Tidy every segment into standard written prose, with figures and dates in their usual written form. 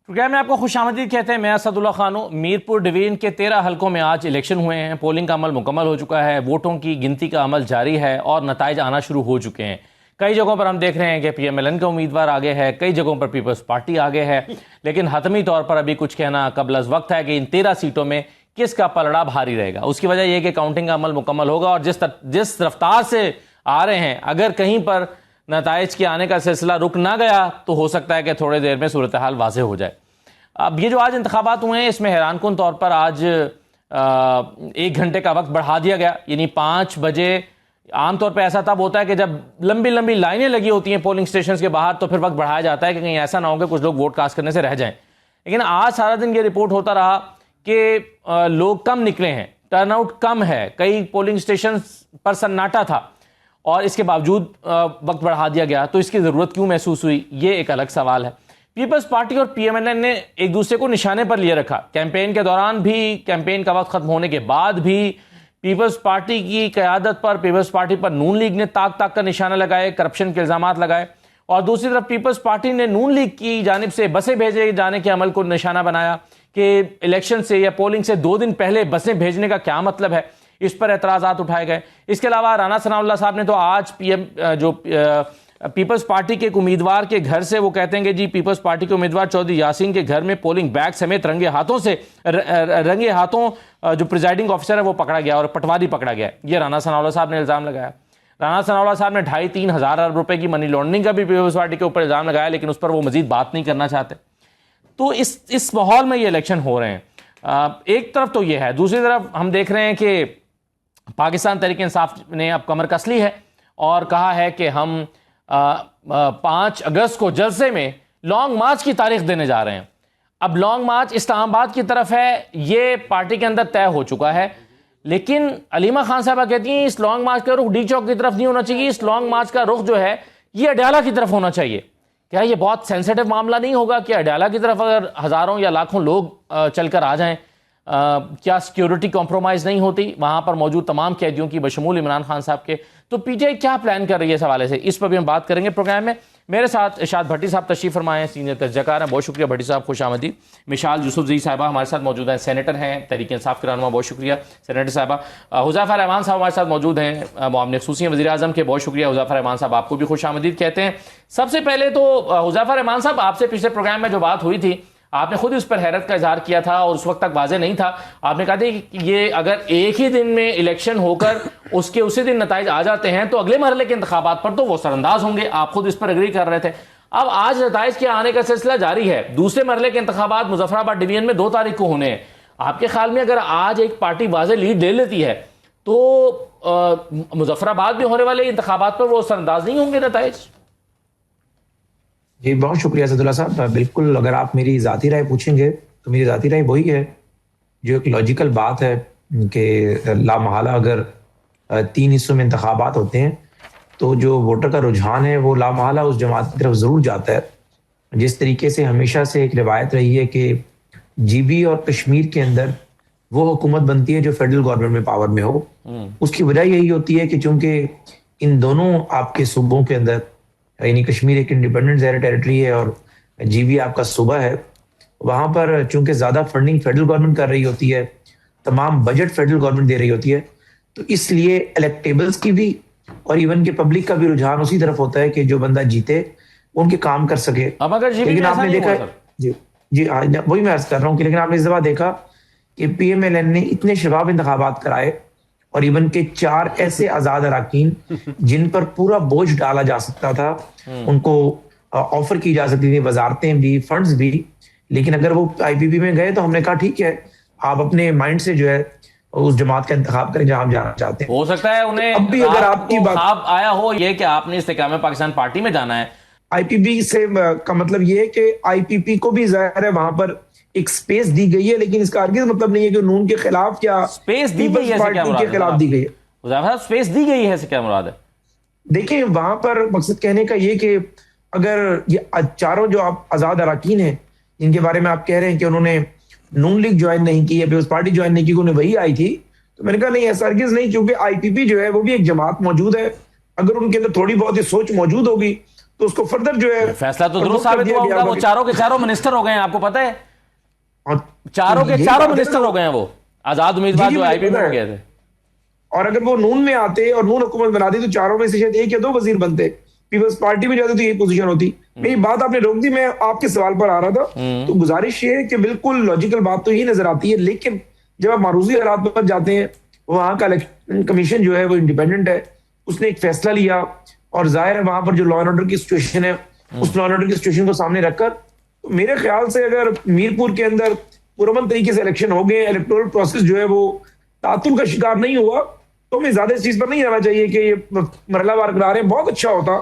Programme میں آپ کو خوش آمدید کہتے ہیں. میں اسد اللہ خان ہوں. میرپور ڈویژن کے 13 حلقوں میں آج الیکشن ہوئے ہیں. پولنگ کا عمل مکمل ہو چکا ہے. ووٹوں کی گنتی کا عمل جاری ہے اور نتائج آنا شروع ہو چکے ہیں. کئی جگہوں پر ہم دیکھ رہے ہیں کہ پی ایم ایل این کا امیدوار آگے ہے, کئی جگہوں پر پیپلز پارٹی آگے ہے, لیکن حتمی طور پر ابھی کچھ کہنا قبل از وقت ہے کہ ان 13 سیٹوں میں کس کا پلڑا بھاری رہے گا. اس کی وجہ یہ کہ کاؤنٹنگ کا عمل مکمل ہوگا اور جس رفتار سے آ رہے ہیں, اگر کہیں پر نتائج کے آنے کا سلسلہ رک نہ گیا تو ہو سکتا ہے کہ تھوڑے دیر میں صورتحال واضح ہو جائے. اب یہ جو آج انتخابات ہوئے ہیں اس میں حیران کن طور پر آج 1 گھنٹے کا وقت بڑھا دیا گیا, یعنی 5 بجے. عام طور پہ ایسا تب ہوتا ہے کہ جب لمبی لمبی لائنیں لگی ہوتی ہیں پولنگ سٹیشنز کے باہر تو پھر وقت بڑھایا جاتا ہے کہ کہیں ایسا نہ ہو کہ کچھ لوگ ووٹ کاسٹ کرنے سے رہ جائیں. لیکن آج سارا دن یہ رپورٹ ہوتا رہا کہ لوگ کم نکلے ہیں, ٹرن آؤٹ کم ہے, کئی پولنگ سٹیشنز پر سناٹا تھا اور اس کے باوجود وقت بڑھا دیا گیا. تو اس کی ضرورت کیوں محسوس ہوئی, یہ ایک الگ سوال ہے. پیپلز پارٹی اور پی ایم ایل این نے ایک دوسرے کو نشانے پر لیے رکھا. کیمپین کے دوران بھی, کیمپین کا وقت ختم ہونے کے بعد بھی پیپلز پارٹی کی قیادت پر, پیپلز پارٹی پر نون لیگ نے تاک کا نشانہ لگائے, کرپشن کے الزامات لگائے, اور دوسری طرف پیپلز پارٹی نے نون لیگ کی جانب سے بسیں بھیجے جانے کے عمل کو نشانہ بنایا کہ الیکشن سے یا پولنگ سے 2 دن پہلے بسیں بھیجنے کا کیا مطلب ہے. اس پر اعتراضات اٹھائے گئے. اس کے علاوہ رانا ثناء اللہ صاحب نے تو آج پیپلز پارٹی کے ایک امیدوار کے گھر سے, وہ کہتے ہیں کہ جی پیپلز پارٹی کے امیدوار چودھری یاسین کے گھر میں پولنگ بیگ سمیت رنگے ہاتھوں جو پریزائڈنگ آفیسر ہے وہ پکڑا گیا اور پٹواری پکڑا گیا. یہ رانا ثناء اللہ صاحب نے الزام لگایا. رانا ثناء اللہ صاحب نے 2.5-3 ہزار ارب روپے کی منی لانڈرنگ کا بھی پیپلز پارٹی کے اوپر الزام لگایا, لیکن اس پر وہ مزید بات نہیں کرنا چاہتے. تو اس ماحول میں یہ الیکشن ہو رہے ہیں. ایک طرف تو یہ ہے, دوسری طرف ہم دیکھ رہے ہیں کہ پاکستان تحریک انصاف نے اب کمر کس لی ہے اور کہا ہے کہ ہم 5 اگست کو جلسے میں لانگ مارچ کی تاریخ دینے جا رہے ہیں. اب لانگ مارچ اسلام آباد کی طرف ہے, یہ پارٹی کے اندر طے ہو چکا ہے, لیکن علیمہ خان صاحبہ کہتی ہیں اس لانگ مارچ کا رخ ڈی چوک کی طرف نہیں ہونا چاہیے, اس لانگ مارچ کا رخ جو ہے یہ اڈیالہ کی طرف ہونا چاہیے. کیا یہ بہت سینسیٹیو معاملہ نہیں ہوگا کہ اڈیالہ کی طرف اگر ہزاروں یا لاکھوں لوگ چل کر آ جائیں, کیا سیکیورٹی کمپرومائز نہیں ہوتی وہاں پر موجود تمام قیدیوں کی بشمول عمران خان صاحب کے؟ تو پی ٹی آئی کیا پلان کر رہی ہے اس حوالے سے, اس پر بھی ہم بات کریں گے پروگرام میں. میرے ساتھ ارشاد بھٹی صاحب تشریف فرمائے ہیں, سینئر تجزیہ کار ہیں. بہت شکریہ بھٹی صاحب, خوش آمدید. مشال یوسفزئی صاحبہ ہمارے ساتھ موجود ہیں, سینیٹر ہیں, تحریک انصاف کے رہنما. بہت شکریہ سینیٹر صاحبہ. حذیفہ رحمان صاحب ہمارے ساتھ موجود ہیں, معاون خصوصی وزیر اعظم کے. بہت شکریہ حذیفہ رحمان صاحب, آپ کو بھی خوش آمدید کہتے ہیں. سب سے پہلے تو حذیفہ رحمان صاحب, آپ سے پچھلے پروگرام میں جو بات ہوئی تھی آپ نے خود اس پر حیرت کا اظہار کیا تھا اور اس وقت تک واضح نہیں تھا. آپ نے کہا تھا کہ یہ اگر ایک ہی دن میں الیکشن ہو کر اس کے اسی دن نتائج آ جاتے ہیں تو اگلے مرحلے کے انتخابات پر تو وہ سر انداز ہوں گے. آپ خود اس پر اگری کر رہے تھے. اب آج نتائج کے آنے کا سلسلہ جاری ہے. دوسرے مرحلے کے انتخابات مظفر آباد ڈویژن میں 2 تاریخ کو ہونے ہیں. آپ کے خیال میں اگر آج ایک پارٹی واضح لیڈ لے لیتی ہے تو مظفر آباد میں ہونے والے انتخابات پر وہ سر انداز نہیں ہوں گے نتائج؟ جی بہت شکریہ اسد اللہ صاحب. بالکل, اگر آپ میری ذاتی رائے پوچھیں گے تو میری ذاتی رائے وہی ہے جو ایک لاجیکل بات ہے کہ لامحالہ اگر 3 حصوں میں انتخابات ہوتے ہیں تو جو ووٹر کا رجحان ہے وہ لامحالہ اس جماعت کی طرف ضرور جاتا ہے. جس طریقے سے ہمیشہ سے ایک روایت رہی ہے کہ جی بی اور کشمیر کے اندر وہ حکومت بنتی ہے جو فیڈرل گورنمنٹ میں پاور میں ہو. اس کی وجہ یہی ہوتی ہے کہ چونکہ ان دونوں آپ کے صوبوں کے اندر, یعنی کشمیر ایک انڈیپینڈنٹ زیر ٹیریٹری ہے اور جی بی آپ کا صوبہ ہے, وہاں پر چونکہ زیادہ فنڈنگ فیڈرل گورنمنٹ کر رہی ہوتی ہے, تمام بجٹ فیڈرل گورنمنٹ دے رہی ہوتی ہے, تو اس لیے الیکٹیبلز کی بھی اور ایون کہ پبلک کا بھی رجحان اسی طرف ہوتا ہے کہ جو بندہ جیتے ان کے کام کر سکے. لیکن آپ نے دیکھا, جی وہی میں عرض کر رہا ہوں کہ لیکن آپ نے اس دفعہ دیکھا کہ پی ایم ایل این نے اتنے شفاف انتخابات کرائے اور ایون کہ 4 ایسے آزاد اراکین جن پر پورا بوجھ ڈالا جا سکتا تھا, ان کو آفر کی جا سکتی تھی وزارتیں بھی, فنڈز بھی, لیکن اگر وہ آئی پی پی میں گئے تو ہم نے کہا ٹھیک ہے آپ اپنے مائنڈ سے جو ہے اس جماعت کا انتخاب کریں جہاں ہم جانا چاہتے ہیں. ہو سکتا ہے انہیں اب بھی اگر آپ کی خواب آیا ہو یہ کہ آپ نے استحکام پاکستان پارٹی میں جانا ہے. آئی پی پی سے کا مطلب یہ ہے کہ آئی پی پی کو بھی ظاہر ہے وہاں پر ایک سپیس دی گئی ہے, لیکن اس کا ہرگز مطلب نہیں ہے کہ نون کے خلاف یا سپیس دی گئی ہے پارٹی کے خلاف دی گئی ہے. سپیس دی گئی ہے سے کیا مراد ہے؟ دیکھیں وہاں پر مقصد کہنے کا یہ کہ اگر یہ 4 جو آپ آزاد اراکین ہیں جن کے بارے میں آپ کہہ رہے ہیں کہ انہوں نے نون لیگ جوائن نہیں کی یا پیپلز پارٹی جوائن نہیں کی, انہیں وہی آئی تھی, تو میں نے کہا نہیں ایسا ہرگز نہیں, کیونکہ آئی پی پی جو ہے وہ بھی ایک جماعت موجود ہے. اگر ان کے اندر تھوڑی بہت یہ سوچ موجود ہوگی تو اس کو فردر جو ہے فیصلہ تو درست ثابت ہوا ہوگا. وہ چاروں کے چاروں منسٹر ہو گئے ہیں, آپ کو پتا ہے, چاروں کے چاروں منسٹر ہو گئے ہیں, وہ آزاد امیدوار جو آئی پی میں ہو گئے تھے. اور اگر وہ نون میں آتے اور نون حکومت بناتی تو چاروں میں سے شاید ایک یا دو وزیر بنتے, پیپلز پارٹی میں جاتے تو یہی پوزیشن ہوتی. میری بات آپ نے روک دی, میں آپ کے سوال پر آ رہا تھا. تو گزارش یہ ہے کہ بالکل لاجیکل بات تو یہی نظر آتی ہے, لیکن جب آپ معروضی حالات پر جاتے ہیں, وہاں کا الیکشن کمیشن جو ہے وہ انڈیپینڈنٹ ہے, اس نے ایک فیصلہ لیا, اور ظاہر ہے وہاں پر جو لا اینڈ آرڈر کی سچویشن ہے, اس لا اینڈ آرڈر کی سچویشن کو سامنے رکھ کر, تو میرے خیال سے اگر میرپور کے اندر پرامن طریقے سے الیکشن ہو گئے, الیکٹورل پروسیس جو ہے وہ تعطل کا شکار نہیں ہوا, تو ہمیں زیادہ اس چیز پر نہیں جانا چاہیے کہ یہ مرحلہ وار کرا رہے ہیں. بہت اچھا ہوتا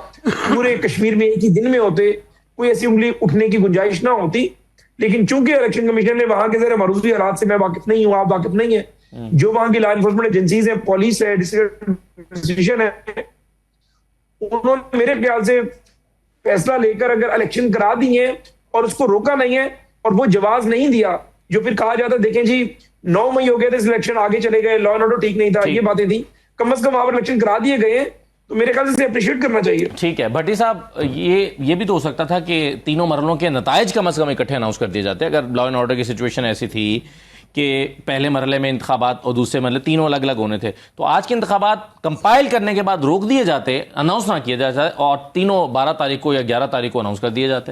پورے کشمیر میں ایک ہی دن میں ہوتے, کوئی ایسی انگلی اٹھنے کی گنجائش نہ ہوتی. لیکن چونکہ الیکشن کمیشن نے وہاں کے ذرا معروضی حالات سے میں واقف نہیں ہوں, آپ واقف نہیں ہیں, جو وہاں کی لا انفورسمنٹ ایجنسیز ہیں, پولیس ہے, ڈسٹرکٹ ایڈمنسٹریشن ہے, انہوں نے میرے خیال سے فیصلہ لے کر اگر الیکشن کرا دی ہیں اور اس کو روکا نہیں ہے اور وہ جواز نہیں دیا, جو پھر کہا جاتا دیکھیں جی 9 مئی ہو گئے تھے, الیکشن آگے چلے گئے, لا اینڈ آرڈر ٹھیک نہیں تھا, یہ باتیں تھیں, کم از کم وہاں پر الیکشن کرا دیے گئے, تو میرے خیال سے اپریشیٹ کرنا چاہیے. ٹھیک ہے بھٹی صاحب, یہ بھی تو ہو سکتا تھا کہ تینوں مرحلوں کے نتائج کم از کم اکٹھے اناؤنس کر دیے جاتے. اگر لا اینڈ آرڈر کی سچویشن ایسی تھی کہ پہلے مرحلے میں انتخابات اور دوسرے مرحلے تینوں الگ الگ ہونے تھے, تو آج کے انتخابات کمپائل کرنے کے بعد روک دیے جاتے, اناؤنس نہ کیا جاتا, اور تینوں 12 تاریخ کو یا 11 تاریخ کو اناؤنس کر دیے جاتے.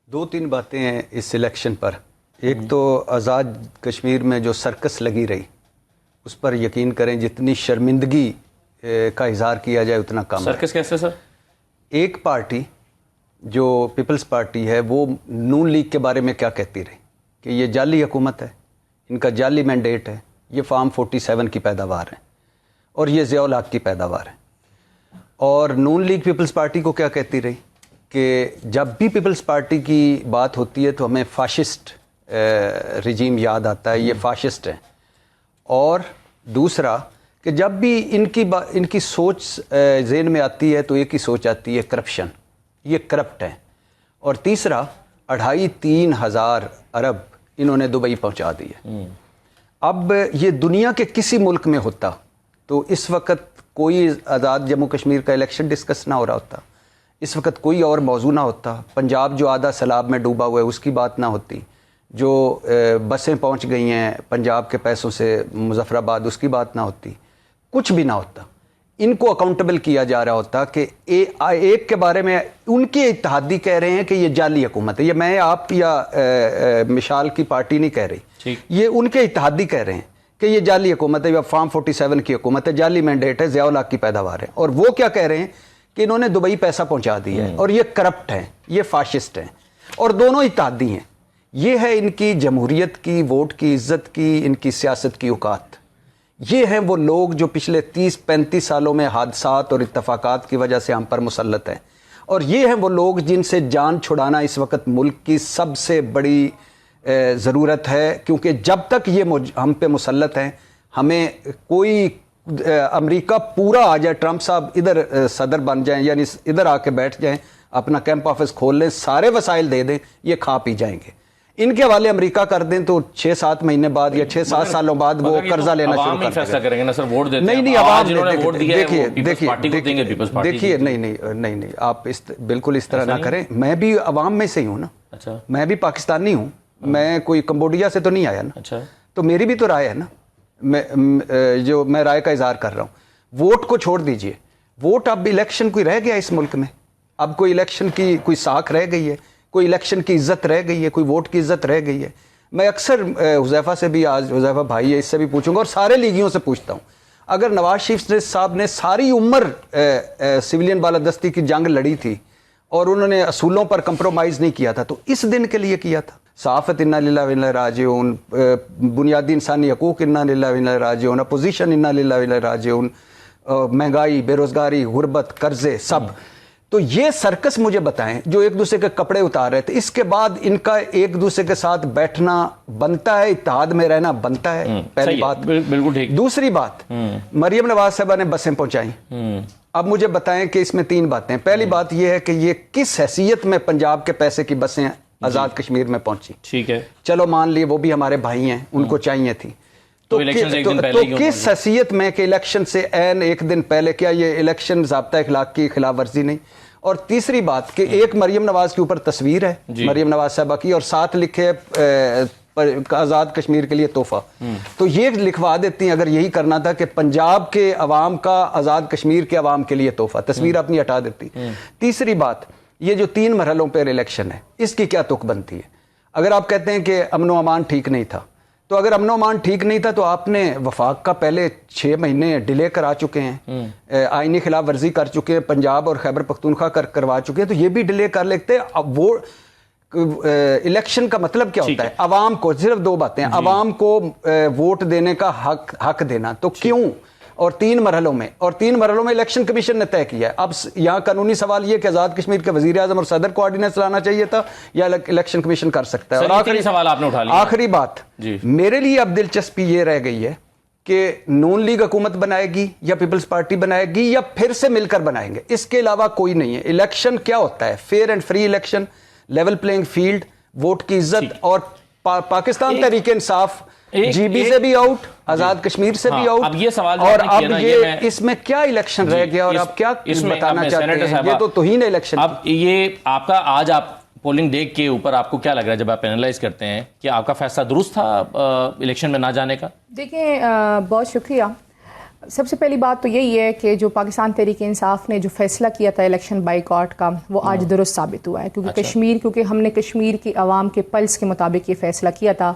2-3 باتیں ہیں اس الیکشن پر. ایک تو آزاد کشمیر میں جو سرکس لگی رہی, اس پر یقین کریں جتنی شرمندگی کا اظہار کیا جائے اتنا کم. سرکس کیسے سر؟ ایک پارٹی جو پیپلز پارٹی ہے وہ نون لیگ کے بارے میں کیا کہتی رہی کہ یہ جعلی حکومت ہے, ان کا جعلی مینڈیٹ ہے, یہ فارم 47 کی پیداوار ہے اور یہ ضیاء الحق کی پیداوار ہے. اور نون لیگ پیپلز پارٹی کو کیا کہتی رہی کہ جب بھی پیپلز پارٹی کی بات ہوتی ہے تو ہمیں فاشسٹ رجیم یاد آتا ہے, یہ فاشسٹ ہیں. اور دوسرا کہ جب بھی ان کی سوچ ذہن میں آتی ہے تو ایک ہی سوچ آتی ہے, کرپشن, یہ کرپٹ ہیں. اور تیسرا 2.5-3 ہزار ارب انہوں نے دبئی پہنچا دی ہے. اب یہ دنیا کے کسی ملک میں ہوتا تو اس وقت کوئی آزاد جموں کشمیر کا الیکشن ڈسکس نہ ہو رہا ہوتا, اس وقت کوئی اور موضوع نہ ہوتا, پنجاب جو آدھا سیلاب میں ڈوبا ہوا ہے اس کی بات نہ ہوتی, جو بسیں پہنچ گئی ہیں پنجاب کے پیسوں سے مظفر آباد اس کی بات نہ ہوتی, کچھ بھی نہ ہوتا. ان کو اکاؤنٹیبل کیا جا رہا ہوتا کہ ایک کے بارے میں ان کے اتحادی کہہ رہے ہیں کہ یہ جعلی حکومت ہے. یہ میں آپ یا مشال کی پارٹی نہیں کہہ رہی, یہ ان کے اتحادی کہہ رہے ہیں کہ یہ جعلی حکومت ہے, یہ فارم 47 کی حکومت ہے, جعلی مینڈیٹ ہے, ضیاء الحق کی پیداوار ہے. اور وہ کیا کہہ رہے ہیں کہ انہوں نے دبئی پیسہ پہنچا دیا ہے اور یہ کرپٹ ہیں, یہ فاشسٹ ہیں, اور دونوں اتحادی ہیں. یہ ہے ان کی جمہوریت کی, ووٹ کی عزت کی, ان کی سیاست کی اوقات. یہ ہیں وہ لوگ جو پچھلے 30-35 سالوں میں حادثات اور اتفاقات کی وجہ سے ہم پر مسلط ہیں. اور یہ ہیں وہ لوگ جن سے جان چھڑانا اس وقت ملک کی سب سے بڑی ضرورت ہے, کیونکہ جب تک یہ ہم پہ مسلط ہیں, ہمیں کوئی امریکہ پورا آ جائے, ٹرمپ صاحب ادھر صدر بن جائیں, یعنی ادھر آ کے بیٹھ جائیں, اپنا کیمپ آفس کھول لیں, سارے وسائل دے دیں, یہ کھا پی جائیں گے. ان کے حوالے امریکہ کر دیں تو 6-7 مہینے بعد یا 6-7 سالوں بعد وہ قرضہ لینا شروع کر فیصلہ کریں گے نا سر, ووٹ دیتے ہیں. نہیں عوام دیکھیے نہیں آپ بالکل اس طرح نہ کریں. میں بھی عوام میں سے ہی ہوں نا, میں بھی پاکستانی ہوں, میں کوئی کمبوڈیا سے تو نہیں آیا نا, تو میری بھی تو رائے ہے نا, جو میں رائے کا اظہار کر رہا ہوں. ووٹ کو چھوڑ دیجئے, ووٹ اب الیکشن کوئی رہ گیا اس ملک میں, اب کوئی الیکشن کی کوئی ساکھ رہ گئی ہے, کوئی الیکشن کی عزت رہ گئی ہے, کوئی ووٹ کی عزت رہ گئی ہے. میں اکثر حذیفہ سے بھی, آج حذیفہ بھائی ہے, اس سے بھی پوچھوں گا اور سارے لیگیوں سے پوچھتا ہوں, اگر نواز شریف صاحب نے ساری عمر سویلین بالادستی کی جنگ لڑی تھی اور انہوں نے اصولوں پر کمپرومائز نہیں کیا تھا, تو اس دن کے لیے کیا تھا. صحافت انا للہ و انا الیہ راجعون, بنیادی انسانی حقوق انا للہ و انا الیہ راجعون, اپوزیشن انا للہ و انا الیہ راجعون, مہنگائی, بے روزگاری, غربت, قرضے, سب. تو یہ سرکس مجھے بتائیں جو ایک دوسرے کے کپڑے اتار رہے تھے, اس کے بعد ان کا ایک دوسرے کے ساتھ بیٹھنا بنتا ہے, اتحاد میں رہنا بنتا ہے, پہلی بات. بالکل ٹھیک. دوسری بات, مریم نواز صاحبہ نے بسیں پہنچائیں. اب مجھے بتائیں کہ اس میں 3 باتیں. پہلی بات یہ ہے کہ یہ کس حیثیت میں پنجاب کے پیسے کی بسیں آزاد کشمیر میں پہنچی. ٹھیک ہے, چلو مان لیے وہ بھی ہمارے بھائی ہیں, ان کو چاہیے تھی, تو کس حیثیت میں کہ الیکشن سے عین ایک دن پہلے, کیا یہ الیکشن ضابطہ اخلاق کی خلاف ورزی نہیں؟ اور تیسری بات کہ ایک مریم نواز کے اوپر تصویر ہے مریم نواز صاحبہ کی، اور ساتھ لکھے آزاد کشمیر کے لیے تحفہ. تو یہ لکھوا دیتی ہیں اگر یہی کرنا تھا کہ پنجاب کے عوام کا آزاد کشمیر کے عوام کے لیے تحفہ، تصویر اپنی ہٹا دیتی. تیسری بات، یہ جو 3 مرحلوں پر الیکشن ہے اس کی کیا تک بنتی ہے؟ اگر آپ کہتے ہیں کہ امن و امان ٹھیک نہیں تھا، تو اگر امن و امان ٹھیک نہیں تھا تو آپ نے وفاق کا پہلے 6 مہینے ڈیلے کرا چکے ہیں، آئینی خلاف ورزی کر چکے ہیں، پنجاب اور خیبر پختونخوا کروا چکے ہیں، تو یہ بھی ڈیلے کر لیتے. اب وہ الیکشن کا مطلب کیا ہوتا ہے؟ عوام کو صرف 2 باتیں، عوام کو ووٹ دینے کا حق دینا. تو کیوں؟ اور 3 مرحلوں میں، اور 3 مرحلوں میں الیکشن کمیشن نے طے کیا ہے. اب یہاں قانونی سوال یہ کہ آزاد کشمیر کے وزیر اعظم اور صدر کو آرڈیننس لانا چاہیے تھا یا الیکشن کمیشن کر سکتا ہے. اور آخری سوال آپ نے اٹھا لیا. آخری بات میرے لیے اب دلچسپی یہ رہ گئی ہے کہ نون لیگ حکومت بنائے گی یا پیپلز پارٹی بنائے گی یا پھر سے مل کر بنائیں گے، اس کے علاوہ کوئی نہیں ہے. الیکشن کیا ہوتا ہے؟ Fair and free election, level playing field, vote کی عزت. اور پاکستان تحریک انصاف جی بی سے بھی آؤٹ، آزاد کشمیر سے بھی آؤٹ. اب یہ سوال اور اب یہ اس میں کیا الیکشن رہ گیا اور آپ کیا بتانا چاہتے ہیں؟ یہ تو توہین ہے الیکشن. اب یہ آپ کا آج آپ پولنگ ڈے کے اوپر آپ کو کیا لگ رہا ہے جب آپ اینالائز کرتے ہیں کہ آپ کا فیصلہ درست تھا الیکشن میں نہ جانے کا؟ دیکھیں بہت شکریہ. سب سے پہلی بات تو یہی ہے کہ جو پاکستان تحریک انصاف نے جو فیصلہ کیا تھا الیکشن بائیکاٹ کا، وہ آج درست ثابت ہوا ہے. کیونکہ ہم نے کشمیر کی عوام کے پلس کے مطابق یہ فیصلہ کیا تھا،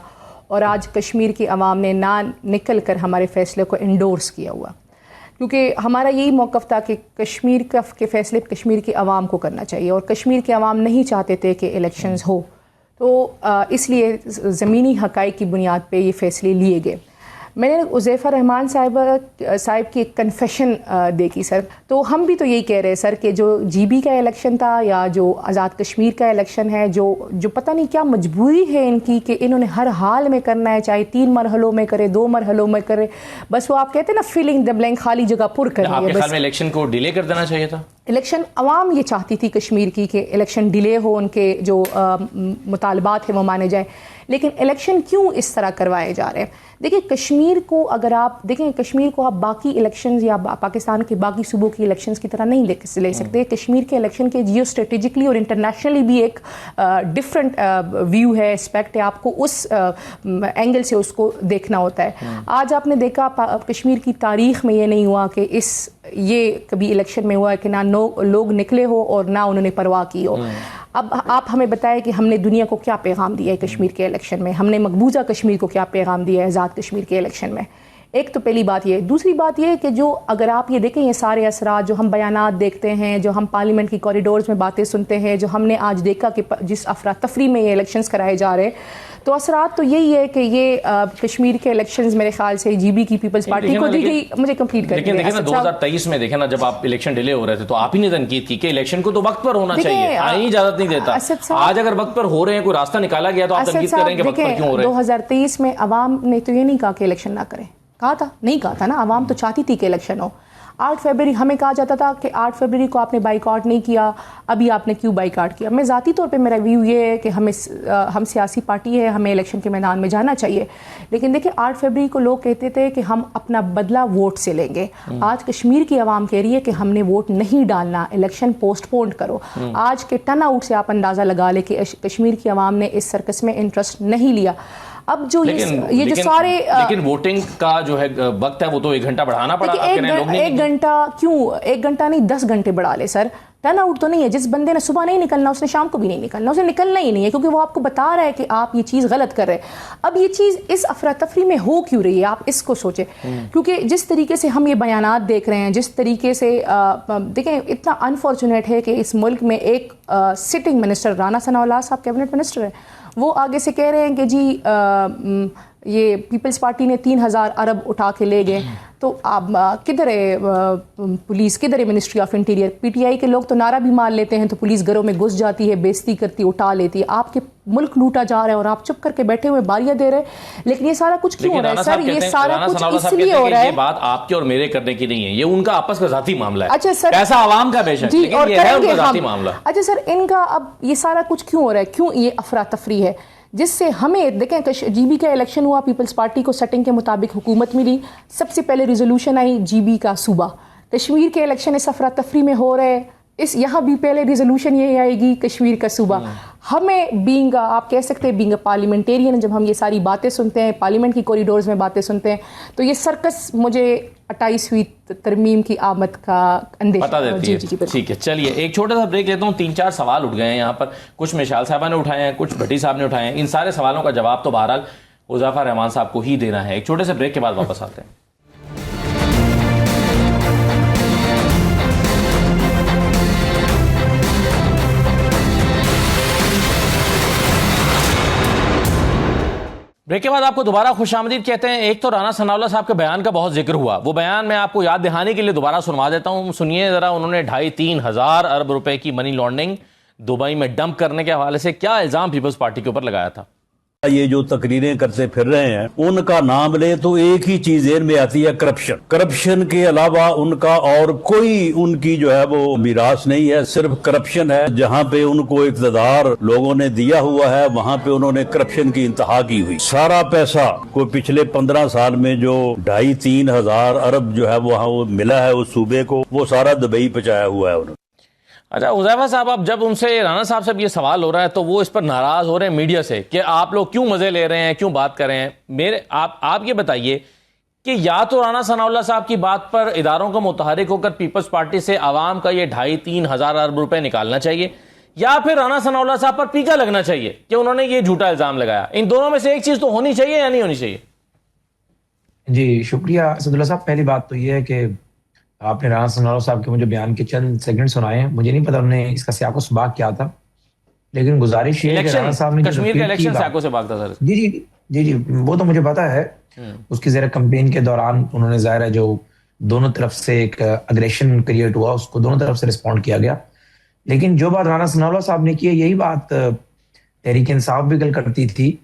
اور آج کشمیر کی عوام نے نہ نکل کر ہمارے فیصلے کو انڈورس کیا ہوا. کیونکہ ہمارا یہی موقف تھا کہ کشمیر کے فیصلے کشمیر کی عوام کو کرنا چاہیے، اور کشمیر کے عوام نہیں چاہتے تھے کہ الیکشنز ہو. تو اس لیے زمینی حقائق کی بنیاد پہ یہ فیصلے لیے گئے. میں نے حذیفہ رحمان صاحب کی ایک کنفیشن دیکھی سر، تو ہم بھی تو یہی کہہ رہے سر کہ جو جی بی کا الیکشن تھا یا جو آزاد کشمیر کا الیکشن ہے، جو پتہ نہیں کیا مجبوری ہے ان کی کہ انہوں نے ہر حال میں کرنا ہے، چاہے 3 مرحلوں میں کرے 2 مرحلوں میں کرے. بس وہ آپ کہتے ہیں نا فیلنگ دا بلینک، خالی جگہ پر کرنی ہے. آپ کے خیال میں الیکشن کو ڈیلے کر دینا چاہیے تھا؟ الیکشن عوام یہ چاہتی تھی کشمیر کی کہ الیکشن ڈیلے ہو، ان کے جو مطالبات ہیں وہ مانے جائیں. لیکن الیکشن کیوں اس طرح کروائے جا رہے ہیں؟ دیکھیں کشمیر کو اگر آپ دیکھیں، کشمیر کو آپ باقی الیکشنز یا پاکستان کے باقی صوبوں کی الیکشنز کی طرح نہیں لے سکتے. کشمیر کے الیکشن کے جیو اسٹریٹجکلی اور انٹرنیشنلی بھی ایک ڈفرینٹ ویو ہے، اسپیکٹ ہے. آپ کو اس اینگل سے اس کو دیکھنا ہوتا ہے. آج آپ نے دیکھا کشمیر کی تاریخ میں یہ نہیں ہوا کہ یہ کبھی الیکشن میں ہوا ہے کہ نہ لوگ نکلے ہو اور نہ انہوں نے پرواہ کی ہو. اب آپ ہمیں بتائیں کہ ہم نے دنیا کو کیا پیغام دیا ہے کشمیر کے الیکشن میں، ہم نے مقبوضہ کشمیر کو کیا پیغام دیا ہے آزاد کشمیر کے الیکشن میں. ایک تو پہلی بات یہ. دوسری بات یہ کہ جو اگر آپ یہ دیکھیں یہ سارے اثرات جو ہم بیانات دیکھتے ہیں، جو ہم پارلیمنٹ کی کوریڈورز میں باتیں سنتے ہیں، جو ہم نے آج دیکھا کہ جس افراتفری میں یہ الیکشنز کرائے جا رہے ہیں، تو اثرات تو یہی ہے کہ یہ کشمیر کے الیکشنز میرے خیال سے جی بی کی پیپلز پارٹی کو دی گئی. مجھے کمپلیٹ کریں. دیکھیں نا 2023 میں دیکھیں نا جب آپ الیکشن ڈیلے ہو رہے تھے تو آپ ہی نے تنقید کی کہ الیکشن کو تو وقت پر ہونا چاہیے، آئین اجازت نہیں دیتا. آج اگر وقت پر ہو رہے ہیں، کوئی راستہ نکالا گیا تو آپ تنقید کریں کہ وقت پر کیوں ہو رہے ہیں؟ 2023 میں عوام نے تو یہ نہیں کہا کہ الیکشن نہ کریں، کہا تھا نہیں کہا تھا نا. عوام تو چاہتی تھی کہ الیکشن ہو. 8 فروری ہمیں کہا جاتا تھا کہ 8 فروری کو آپ نے بائیکاٹ نہیں کیا، ابھی آپ نے کیوں بائیکاٹ کیا. میں ذاتی طور پہ میرا ویو یہ ہے کہ ہم سیاسی پارٹی ہے، ہمیں الیکشن کے میدان میں جانا چاہیے. لیکن دیکھیں 8 فروری کو لوگ کہتے تھے کہ ہم اپنا بدلہ ووٹ سے لیں گے. آج کشمیر کی عوام کہہ رہی ہے کہ ہم نے ووٹ نہیں ڈالنا، الیکشن پوسٹ پونڈ کرو. آج کے ٹرن آؤٹ سے آپ اندازہ لگا لیں کہ کشمیر کی عوام نے اس سرکس میں انٹرسٹ نہیں لیا. اب جو یہ جو سارے لیکن ووٹنگ کا جو ہے وقت ہے وہ تو 1 گھنٹہ بڑھانا پڑا. 1 گھنٹہ کیوں؟ 1 گھنٹہ نہیں 10 گھنٹے بڑھا لے سر. ٹرن آؤٹ تو نہیں ہے. جس بندے نے صبح نہیں نکلنا اس نے شام کو بھی نہیں نکلنا، اسے نکلنا ہی نہیں ہے، کیونکہ وہ آپ کو بتا رہا ہے کہ آپ یہ چیز غلط کر رہے ہیں. اب یہ چیز اس افراتفری میں ہو کیوں رہی ہے؟ آپ اس کو سوچیں. کیونکہ جس طریقے سے ہم یہ بیانات دیکھ رہے ہیں، جس طریقے سے دیکھیں اتنا انفارچونیٹ ہے کہ اس ملک میں ایک سٹنگ منسٹر رانا ثناء اللہ صاحب کیبنٹ منسٹر ہیں، وہ آگے سے کہہ رہے ہیں کہ جی یہ پیپلز پارٹی نے 3000 ارب اٹھا کے لے گئے. تو آپ کدھر ہے پولیس، کدھر ہے ministry of interior? P T I کے لوگ تو نعرہ بھی مار لیتے ہیں تو پولیس گھروں میں گھس جاتی ہے، بےزتی کرتی، اٹھا لیتی ہے. آپ کے ملک لوٹا جا رہا ہے اور آپ چپ کر کے بیٹھے ہوئے باریاں دے رہے. لیکن یہ سارا کچھ کیوں ہو رہا ہے سر؟ یہ سارا کچھ اس لیے ہو رہا ہے، یہ بات آپ کے اور میرے کرنے کی نہیں ہے، یہ ان کا آپس کا ذاتی معاملہ ہے. اچھا سر، ایسا عوام کا بیشک، لیکن یہ ہے ان کا ذاتی معاملہ. اچھا سر، ان کا اب یہ سارا کچھ کیوں ہو رہا ہے؟ کیوں یہ افراتفری ہے؟ جس سے ہمیں دیکھیں جی بی کا الیکشن ہوا، پیپلز پارٹی کو سیٹنگ کے مطابق حکومت ملی. سب سے پہلے ریزولوشن آئی جی بی کا صوبہ. کشمیر کے الیکشن اس افراتفری میں ہو رہے، اس یہاں بھی پہلے ریزولوشن یہی آئے گی کشمیر کا صوبہ. ہمیں بینگ آپ کہہ سکتے ہیں بینگ پارلیمنٹیرین جب ہم یہ ساری باتیں سنتے ہیں پارلیمنٹ کی کوریڈورز میں باتیں سنتے ہیں تو یہ سرکس مجھے 28ویں ترمیم کی آمد کا اندیشہ پتہ دیتی ہے. ٹھیک ہے چلیے ایک چھوٹا سا بریک لیتا ہوں. 3-4 سوال اٹھ گئے ہیں یہاں پر, کچھ مشال صاحبہ نے اٹھائے ہیں, کچھ بھٹی صاحب نے اٹھائے ہیں. ان سارے سوالوں کا جواب تو بہرحال حذیفہ رحمان صاحب کو ہی دینا ہے. ایک چھوٹے سے بریک کے بعد واپس آتے ہیں. بریک کے بعد آپ کو دوبارہ خوش آمدید کہتے ہیں. ایک تو رانا ثناء اللہ صاحب کے بیان کا بہت ذکر ہوا, وہ بیان میں آپ کو یاد دہانی کے لیے دوبارہ سنوا دیتا ہوں. سنیے ذرا, انہوں نے 2.5-3 ہزار ارب روپے کی منی لانڈرنگ دبئی میں ڈمپ کرنے کے حوالے سے کیا الزام پیپلز پارٹی کے اوپر لگایا تھا. یہ جو تقریریں کرتے پھر رہے ہیں ان کا نام لے تو ایک ہی چیز ذہن میں آتی ہے, کرپشن. کرپشن کے علاوہ ان کا اور کوئی ان کی جو ہے وہ میراث نہیں ہے, صرف کرپشن ہے. جہاں پہ ان کو اقتدار لوگوں نے دیا ہوا ہے وہاں پہ انہوں نے کرپشن کی انتہا کی ہوئی. سارا پیسہ کو پچھلے 15 سال میں جو 2.5-3 ہزار ارب جو ہے وہ ملا ہے اس صوبے کو, وہ سارا دبئی پہنچایا ہوا ہے انہوں نے. اچھا حذیفہ صاحب, اب جب ان سے رانا صاحب سے یہ سوال ہو رہا ہے تو وہ اس پر ناراض ہو رہے ہیں میڈیا سے کہ آپ لوگ کیوں مزے لے رہے ہیں, کیوں بات کر رہے ہیں. آپ یہ بتائیے کہ یا تو رانا ثناء اللہ صاحب کی بات پر اداروں کو متحرک ہو کر پیپلز پارٹی سے عوام کا یہ 2.5-3 ہزار ارب روپے نکالنا چاہیے, یا پھر رانا ثناء اللہ صاحب پر پیکا لگنا چاہیے کہ انہوں نے یہ جھوٹا الزام لگایا. ان دونوں میں سے ایک چیز تو ہونی چاہیے یا نہیں ہونی چاہیے؟ جی شکریہ اسد اللہ صاحب. پہلی بات تو یہ ہے کہ آپ نے رانا ثناء اللہ صاحب کے مجھے بیان کے چند سیگمنٹ سنائے ہیں. مجھے نہیں پتا انہوں نے اس کا سیاق و سباق کیا تھا, لیکن گزارش یہ ہے کہ رانا صاحب نے کشمیر کا الیکشن سیاق و سباق تھا سر. جی وہ تو مجھے پتا ہے. اس کی زیر کمپین کے دوران انہوں نے ظاہر ہے جو دونوں طرف سے ایک اگریشن کریٹ ہوا اس کو دونوں طرف سے رسپونڈ کیا گیا. لیکن جو بات رانا ثناء اللہ صاحب نے کی ہے یہی بات تحریک انصاف بھی کل کرتی تھی,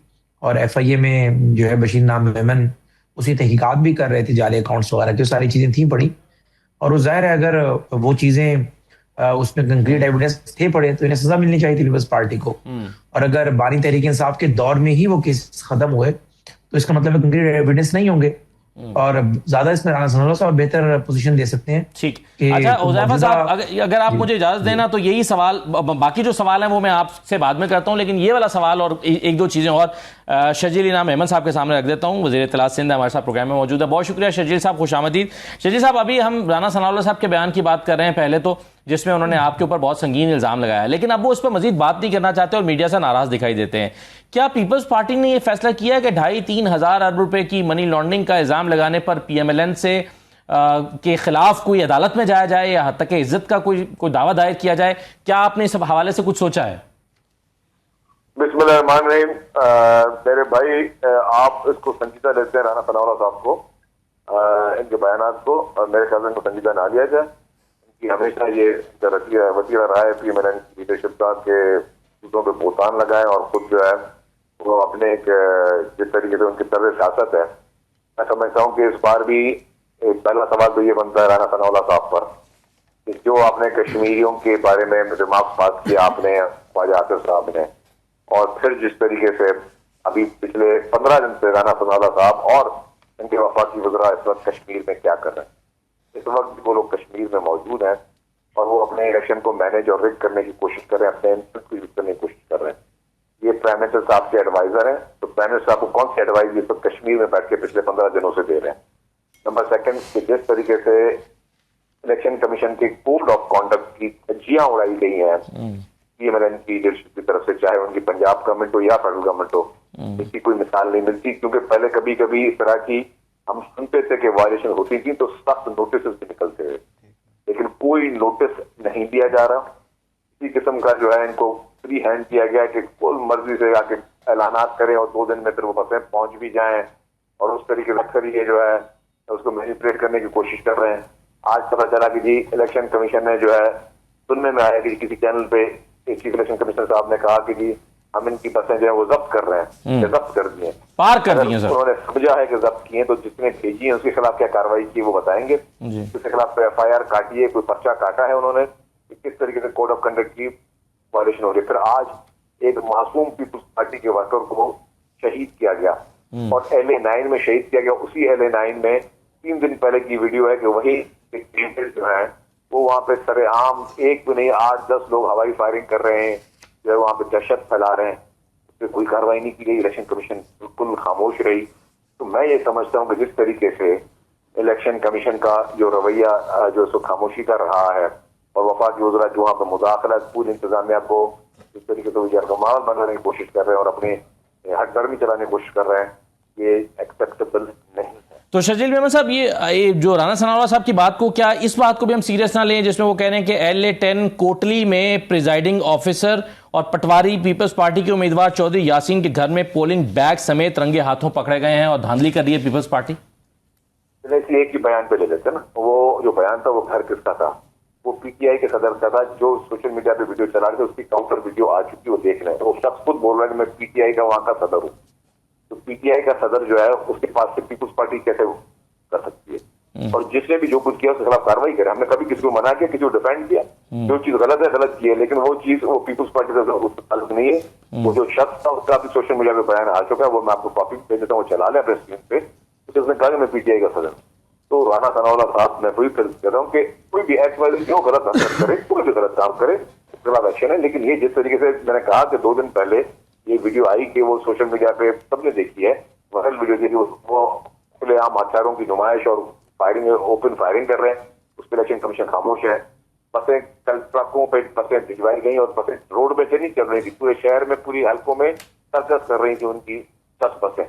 اور ایف آئی اے میں جو ہے بشیر نام میمن اسی تحقیقات بھی کر رہے تھے جعلی اکاؤنٹس وغیرہ کی, ساری چیزیں تھیں پڑی. اور وہ ظاہر ہے اگر وہ چیزیں اس میں کنکریٹ ایویڈنس تھے پڑے تو انہیں سزا ملنی چاہیے تھی پیپلز پارٹی کو. اور اگر بانی تحریک انصاف کے دور میں ہی وہ کیس ختم ہوئے تو اس کا مطلب ہے کنکریٹ ایویڈنس نہیں ہوں گے, اور زیادہ اس میں رانا ثناء اللہ صاحب بہتر پوزیشن دے سکتے ہیں. ٹھیک. اچھا حذیفہ صاحب, اگر آپ مجھے اجازت دینا تو یہی سوال, باقی جو سوال ہیں وہ میں آپ سے بعد میں کرتا ہوں, لیکن یہ والا سوال اور ایک دو چیزیں اور شجیل انعام احمد صاحب کے سامنے رکھ دیتا ہوں. وزیر اطلاعات سندھ ہمارے ساتھ پروگرام میں موجود ہے. بہت شکریہ شجیل صاحب, خوش آمدید. شجیل صاحب, ابھی ہم رانا ثناء اللہ صاحب کے بیان کی بات کر رہے ہیں پہلے تو, جس میں انہوں نے آپ کے اوپر بہت سنگین الزام لگایا, لیکن اب وہ اس پر مزید بات نہیں کرنا چاہتے اور میڈیا سے ناراض دکھائی دیتے ہیں. کیا پیپلز پارٹی نے یہ فیصلہ کیا ہے کہ 2.5-3 ہزار ارب روپے کی منی لانڈرنگ کا الزام لگانے پر پی ایم ایل این سے کے خلاف کوئی عدالت میں جایا جائے یا حد تک عزت کا کوئی دعویٰ دائر کیا جائے؟ کیا آپ نے اس حوالے سے کچھ سوچا ہے؟ بسم اللہ الرحمن الرحیم. میرے بھائی, آپ اس کو سنجیدہ لیتے ہیں رانا ثناء اللہ صاحب کو, ان کے بیانات کو, اور میرے خیال میں ان کو سنجیدہ نہ لیا جائے. ان کی ہمیشہ یہ وطیرہ رہا ہے پی ایم ایل این کی لیڈرشپ کا کہ چیزوں پہ بہتان لگائیں اور خود جو ہے وہ اپنے ایک جس طریقے سے ان کی طرز سیاست ہے. میں سمجھتا ہوں کہ اس بار بھی ایک پہلا سوال تو یہ بنتا ہے رانا ثناء اللہ صاحب پر کہ جو آپ نے کشمیریوں کے بارے میں ریمارکس پاس کیا آپ نے خواجہ آصف صاحب نے, اور پھر جس طریقے سے ابھی پچھلے 15 دن سے رانا ثناء اللہ صاحب اور ان کے وفاقی وزراء اس وقت کشمیر میں کیا کر رہے ہیں. اس وقت وہ لوگ کشمیر میں موجود ہیں اور وہ اپنے الیکشن کو مینیج اور ریگ کرنے کی کوشش کر رہے ہیں, اپنے انفلوئنس کو یوز کرنے کی کوشش کر رہے ہیں. یہ پرائم منسٹر صاحب کے ایڈوائزر ہیں, تو پرائم منسٹر صاحب کو کون سی ایڈوائز اس وقت کشمیر میں بیٹھ کے پچھلے 15 دنوں سے دے رہے ہیں. نمبر سیکنڈ, کہ جس طریقے سے الیکشن کمیشن کے کوڈ آف کانڈکٹ کی دھجیاں اڑائی گئی ہیں پی ایم ایل این کی لیڈرشپ کی طرف سے, چاہے ان کی پنجاب گورنمنٹ ہو یا فیڈرل گورنمنٹ ہو, اس کی کوئی مثال نہیں ملتی. کیونکہ پہلے کبھی کبھی اس طرح کی ہم سنتے تھے کہ وائلیشن ہوتی تھی تو سخت نوٹسز بھی نکلتے تھے, لیکن کوئی نوٹس نہیں دیا جا رہا. اسی قسم کا جو ہے ان کو فری ہینڈ کیا گیا کہ کوئی مرضی سے آ کے اعلانات کریں اور 2 دن میں پھر وہ بسیں پہنچ بھی جائیں, اور اس طریقے سے اکثر یہ جو ہے اس کو مینیپولیٹ کرنے کی کوشش کر رہے ہیں. آج پتہ چلا کہ جی الیکشن کمیشن نے جو ہے سننے میں آیا کہ کسی چینل پہ ایک چیف الیکشن کمشنر صاحب نے کہا کہ جی ہم ان کی بسیں جو ہے وہ ضبط کر رہے ہیں, ضبط کر دی ہیں, پار کر دی ہیں. انہوں نے سمجھا ہے کہ ضبط کی ہیں تو جس نے بھیجی ہیں اس کے خلاف کیا کارروائی کی وہ بتائیں گے. اس کے خلاف کوئی ایف آئی آر کاٹی ہے, کوئی پرچہ کاٹا ہے انہوں نے, کس طریقے سے کوڈ آف کنڈکٹ کی وائلیشن ہو رہی ہے. پھر آج ایک معصوم پیپلز پارٹی کے ورکر کو شہید کیا گیا اور ایل اے 9 میں شہید کیا گیا. اسی ایل اے 9 میں 3 دن پہلے کی ویڈیو ہے کہ وہی جو ہے وہ وہاں پہ سر عام ایک بھی نہیں 8-10 لوگ ہوائی فائرنگ کر رہے ہیں, جو ہے وہاں پہ دہشت پھیلا رہے ہیں, اس پہ کوئی کارروائی نہیں کی گئی. الیکشن کمیشن بالکل خاموش رہی. تو میں یہ سمجھتا ہوں کہ جس طریقے سے الیکشن کمیشن کا جو رویہ جو سو خاموشی کا رہا ہے, اور وفاقی وزراء جو وہاں پہ مداخلت پوری انتظامیہ کو اس طریقے سے یرغمال بنانے کی کوشش کر رہے ہیں اور اپنے ہٹ درمی چلانے کی کوشش کر رہے ہیں, یہ ایکسیپٹیبل نہیں ہے. تو شرجیل میمن صاحب, یہ جو رانا ثناءاللہ صاحب کی بات کو, کیا اس بات کو بھی ہم سیریس نہ لیں جس میں وہ کہہ رہے ہیں کہ LA-10 کوٹلی میں پریزائڈنگ آفیسر اور پٹواری پیپلز پارٹی کے امیدوار چودھری یاسین کے گھر میں پولنگ بیگ سمیت رنگے ہاتھوں پکڑے گئے ہیں اور دھاندلی کر رہی ہے پیپلز پارٹی؟ ایک ہی بیان پہ لے لیتے نا, وہ جو بیان تھا وہ گھر کس کا تھا؟ وہ PTI کے صدر کا تھا, جو سوشل میڈیا پہ ویڈیو چلا رہے تھے, اس کی کاؤنٹر ویڈیو آ چکی, وہ دیکھ رہے ہیں. وہ شخص خود بول رہا ہے کہ میں PTI کا وہاں کا صدر ہوں. تو PTI کا صدر جو ہے اس کے پاس سے پیپلز پارٹی کیسے کر سکتی ہے؟ اور جس نے بھی جو کچھ کیا اس کے خلاف کاروائی کرے. ہم نے کبھی کسی کو منع کیا, کسی کو ڈیفینڈ کیا؟ جو چیز غلط ہے غلط کی ہے, لیکن وہ چیز وہ پیپلز پارٹی سے تعلق نہیں ہے. وہ جو شخص تھا اس کا بھی سوشل میڈیا پہ بیان آ چکا ہے, وہ میں آپ کو کاپی بھیج دیتا ہوں, وہ چلا لیں اپنے اسکرین پہ. اس نے کہا کہ میں PTI کا صدر. تو رانا ثناءاللہ صاحب میں وہی کہتا ہوں کہ کوئی بھی ایکس وائی جو غلط حرکت کرے, کوئی بھی غلط کام کرے, اس کے بعد ایکشن ہے. لیکن یہ جس طریقے سے میں نے کہا کہ 2 دن پہلے یہ ویڈیو آئی کہ وہ سوشل میڈیا پہ سب نے دیکھی ہے, وائرل ویڈیو دیکھی, وہ کھلے عام ہتھیاروں کی نمائش اور فائرنگ, اوپن فائرنگ کر رہے ہیں. اس پہ الیکشن کمیشن خاموش ہے. بسیں کل ٹرکوں پہ بسیں بھجوائی گئی اور بسیں روڈ پہ نہیں چل رہی تھی, پورے شہر میں پوری حلقوں میں سرکس کر رہی تھی ان کی 10 بسیں.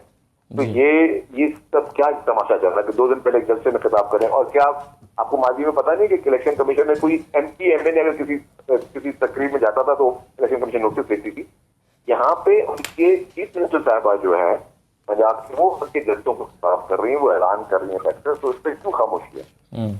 تو یہ سب کیا تماشا چل رہا ہے کہ 2 دن پہلے ایک جلسے میں خطاب کریں. اور کیا آپ کو ماضی میں پتا نہیں کہ الیکشن کمیشن میں کوئی MP MLA اگر کسی تقریب میں جاتا تھا تو الیکشن کمیشن نوٹس دیتی تھی؟ یہاں پہ ان کے چیف منسٹر صاحبہ جو ہے پنجاب کے, وہ ان کے جلسوں کو خطاب کر رہی ہیں, وہ اعلان کر رہی ہیں فیکٹر. تو اس پہ کیوں خاموشی ہے؟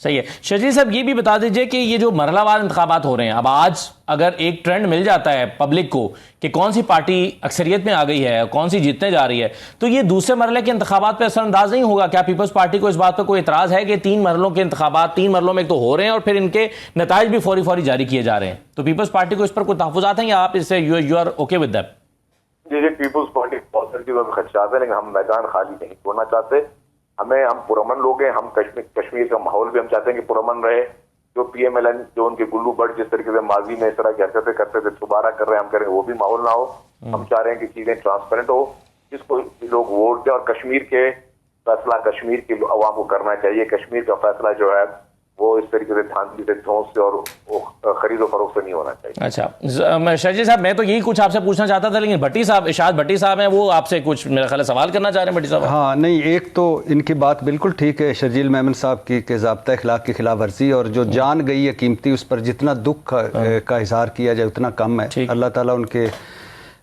صحیح ہے. شرجیل صاحب یہ بھی بتا دیجئے کہ یہ جو مرحلہ وار انتخابات ہو رہے ہیں, اب آج اگر ایک ٹرینڈ مل جاتا ہے پبلک کو کہ کون سی پارٹی اکثریت میں آ گئی ہے, کون سی جیتنے جا رہی ہے, تو یہ دوسرے مرحلے کے انتخابات پہ اثر انداز نہیں ہوگا؟ کیا پیپلز پارٹی کو اس بات پہ کوئی اعتراض ہے کہ 3 مرحلوں کے انتخابات 3 مرحلوں میں ایک تو ہو رہے ہیں اور پھر ان کے نتائج بھی فوری جاری کیے جا رہے ہیں, تو پیپلز پارٹی کو اس پر کوئی تحفظات ہیں یا آپ اس سے you are okay with that? جی پیپلز پارٹی بہت ساری چیزوں میں خدشات ہیں, لیکن ہم میدان خالی نہیں چھوڑنا چاہتے. ہم پرامن لوگ ہیں, ہم کشمیر کا ماحول بھی ہم چاہتے ہیں کہ پرامن رہے. جو PMLN جو ان کے گلو بٹ جس طریقے سے ماضی میں اس طرح کی حرکتیں کرتے تھے دوبارہ کر رہے ہیں, ہم کہیں وہ بھی ماحول نہ ہو. ہم چاہ رہے ہیں کہ چیزیں ٹرانسپیرنٹ ہو, جس کو لوگ ووٹ دیں, اور کشمیر کے فیصلہ کشمیر کے عوام کو کرنا چاہیے. کشمیر کا فیصلہ جو ہے وہ اس طریقے سے دھاندلی سے دھونس سے اور خرید و فروخت سے نہیں ہونا چاہیے. اچھا شرجیل صاحب, میں تو یہی کچھ آپ سے پوچھنا چاہتا تھا, لیکن بھٹی صاحب, ارشاد بھٹی صاحب ہیں, وہ آپ سے کچھ میرا خیال سوال کرنا چاہ رہے ہیں. بھٹی صاحب ہاں نہیں, ایک تو ان کی بات بالکل ٹھیک ہے شرجیل میمن صاحب کی کہ ضابطہ اخلاق کی خلاف ورزی, اور جو جان گئی ہے قیمتی اس پر جتنا دکھ کا اظہار کیا جائے اتنا کم ہے. اللہ تعالیٰ ان کے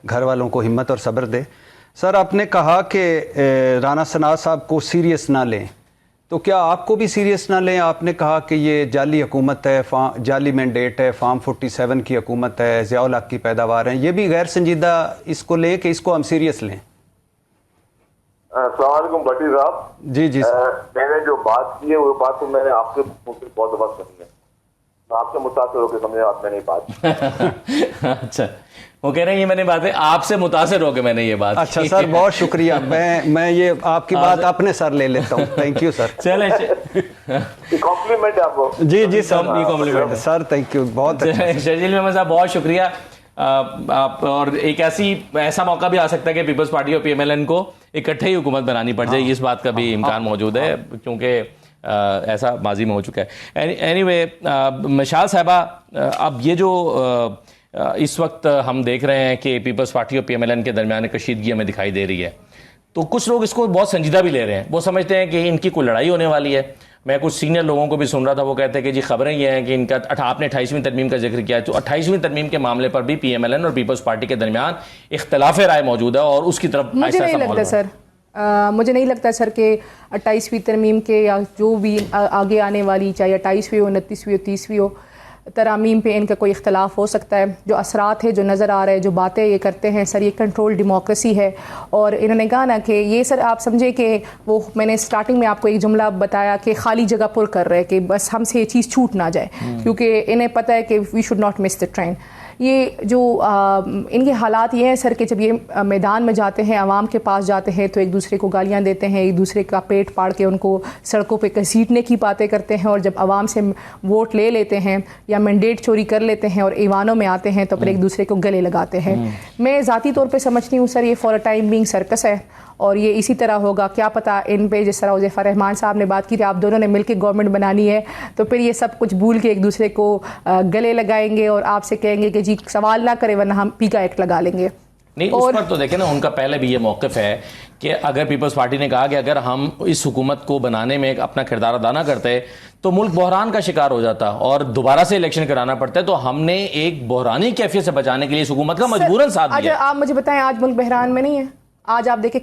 گھر والوں کو ہمت اور صبر دے. سر آپ نے کہا کہ رانا ثناء صاحب کو سیریس نہ لیں, تو کیا آپ کو بھی سیریس نہ لیں؟ آپ نے کہا کہ یہ جعلی حکومت ہے, جعلی مینڈیٹ ہے, فارم 47 کی حکومت ہے, ضیاء الحق کی پیداوار ہیں, یہ بھی غیر سنجیدہ اس کو لیں کہ اس کو ہم سیریس لیں؟ السلام علیکم بھٹی صاحب. جی میں نے جو بات کی ہے وہ بات تو میں نے آپ سے بہت دفعہ سنی ہے, میں آپ سے متاثر ہو کے سمجھے آپ میں نے بات. اچھا, وہ کہہ رہے ہیں یہ میں نے بات ہے آپ سے متاثر ہو کے میں نے یہ بات. اچھا سر, بہت شکریہ, میں یہ آپ کی بات اپنے سر لے لیتا ہوں. Thank you sir. چلیں کمپلیمنٹ ہے آپ کو. جی سر سر تھینک یو, بہت اچھا. شرجیل میمن صاحب بہت شکریہ. اور ایک ایسا موقع بھی آ سکتا ہے کہ پیپلز پارٹی اور PMLN کو اکٹھے ہی حکومت بنانی پڑ جائے, اس بات کا بھی امکان موجود ہے کیونکہ ایسا ماضی میں ہو چکا ہے. اینی وے مشال صاحبہ, اب یہ جو اس وقت ہم دیکھ رہے ہیں کہ پیپلز پارٹی اور PMLN کے درمیان کشیدگی ہمیں دکھائی دے رہی ہے, تو کچھ لوگ اس کو بہت سنجیدہ بھی لے رہے ہیں. وہ سمجھتے ہیں کہ ان کی کوئی لڑائی ہونے والی ہے. میں کچھ سینئر لوگوں کو بھی سن رہا تھا, وہ کہتے ہیں کہ جی خبریں یہ ہیں کہ ان کا آپ نے 28ویں ترمیم کا ذکر کیا ہے, تو 28ویں ترمیم کے معاملے پر بھی PMLN اور پیپلز پارٹی کے درمیان اختلاف رائے موجود ہے, اور اس کی طرف مجھے نہیں لگتا سر, مجھے نہیں لگتا سر کہ 28ویں ترمیم کے یا جو بھی آگے آنے والی, چاہے 28ویں ہو, 29ویں ہو, 30ویں ہو, ترامیم پہ ان کا کوئی اختلاف ہو سکتا ہے. جو اثرات ہے جو نظر آ رہے ہیں, جو باتیں یہ کرتے ہیں سر, یہ کنٹرول ڈیموکریسی ہے. اور انہوں نے کہا نا کہ یہ سر آپ سمجھے کہ وہ میں نے سٹارٹنگ میں آپ کو ایک جملہ بتایا کہ خالی جگہ پر کر رہے کہ بس ہم سے یہ چیز چھوٹ نہ جائے, کیونکہ انہیں پتہ ہے کہ we should not miss the train. یہ جو ان کے حالات یہ ہیں سر کہ جب یہ میدان میں جاتے ہیں، عوام کے پاس جاتے ہیں تو ایک دوسرے کو گالیاں دیتے ہیں، ایک دوسرے کا پیٹ پاڑ کے ان کو سڑکوں پہ گھسیٹنے کی باتیں کرتے ہیں، اور جب عوام سے ووٹ لے لیتے ہیں یا مینڈیٹ چوری کر لیتے ہیں اور ایوانوں میں آتے ہیں تو پھر ایک دوسرے کو گلے لگاتے ہیں۔ میں ذاتی طور پہ سمجھتی ہوں سر یہ for a time being circus ہے، اور یہ اسی طرح ہوگا، کیا پتہ ان پہ جس طرح حذیفہ رحمان صاحب نے بات کی تھی آپ دونوں نے مل کے گورنمنٹ بنانی ہے تو پھر یہ سب کچھ بھول کے ایک دوسرے کو گلے لگائیں گے اور آپ سے کہیں گے کہ جی سوال نہ کرے ورنہ ہم پی کا ایکٹ لگا لیں گے۔ نہیں اس پر تو دیکھیں نا، ان کا پہلے بھی یہ موقف ہے کہ اگر پیپلز پارٹی نے کہا کہ اگر ہم اس حکومت کو بنانے میں اپنا کردار ادا نہ کرتے تو ملک بحران کا شکار ہو جاتا اور دوبارہ سے الیکشن کرانا پڑتا ہے، تو ہم نے ایک بحرانی کیفیت سے بچانے کے لیے اس حکومت کا مجبوراً ساتھ دیا۔ آپ مجھے بتائیں آج ملک بحران میں نہیں ہے؟ آج آپ دیکھیں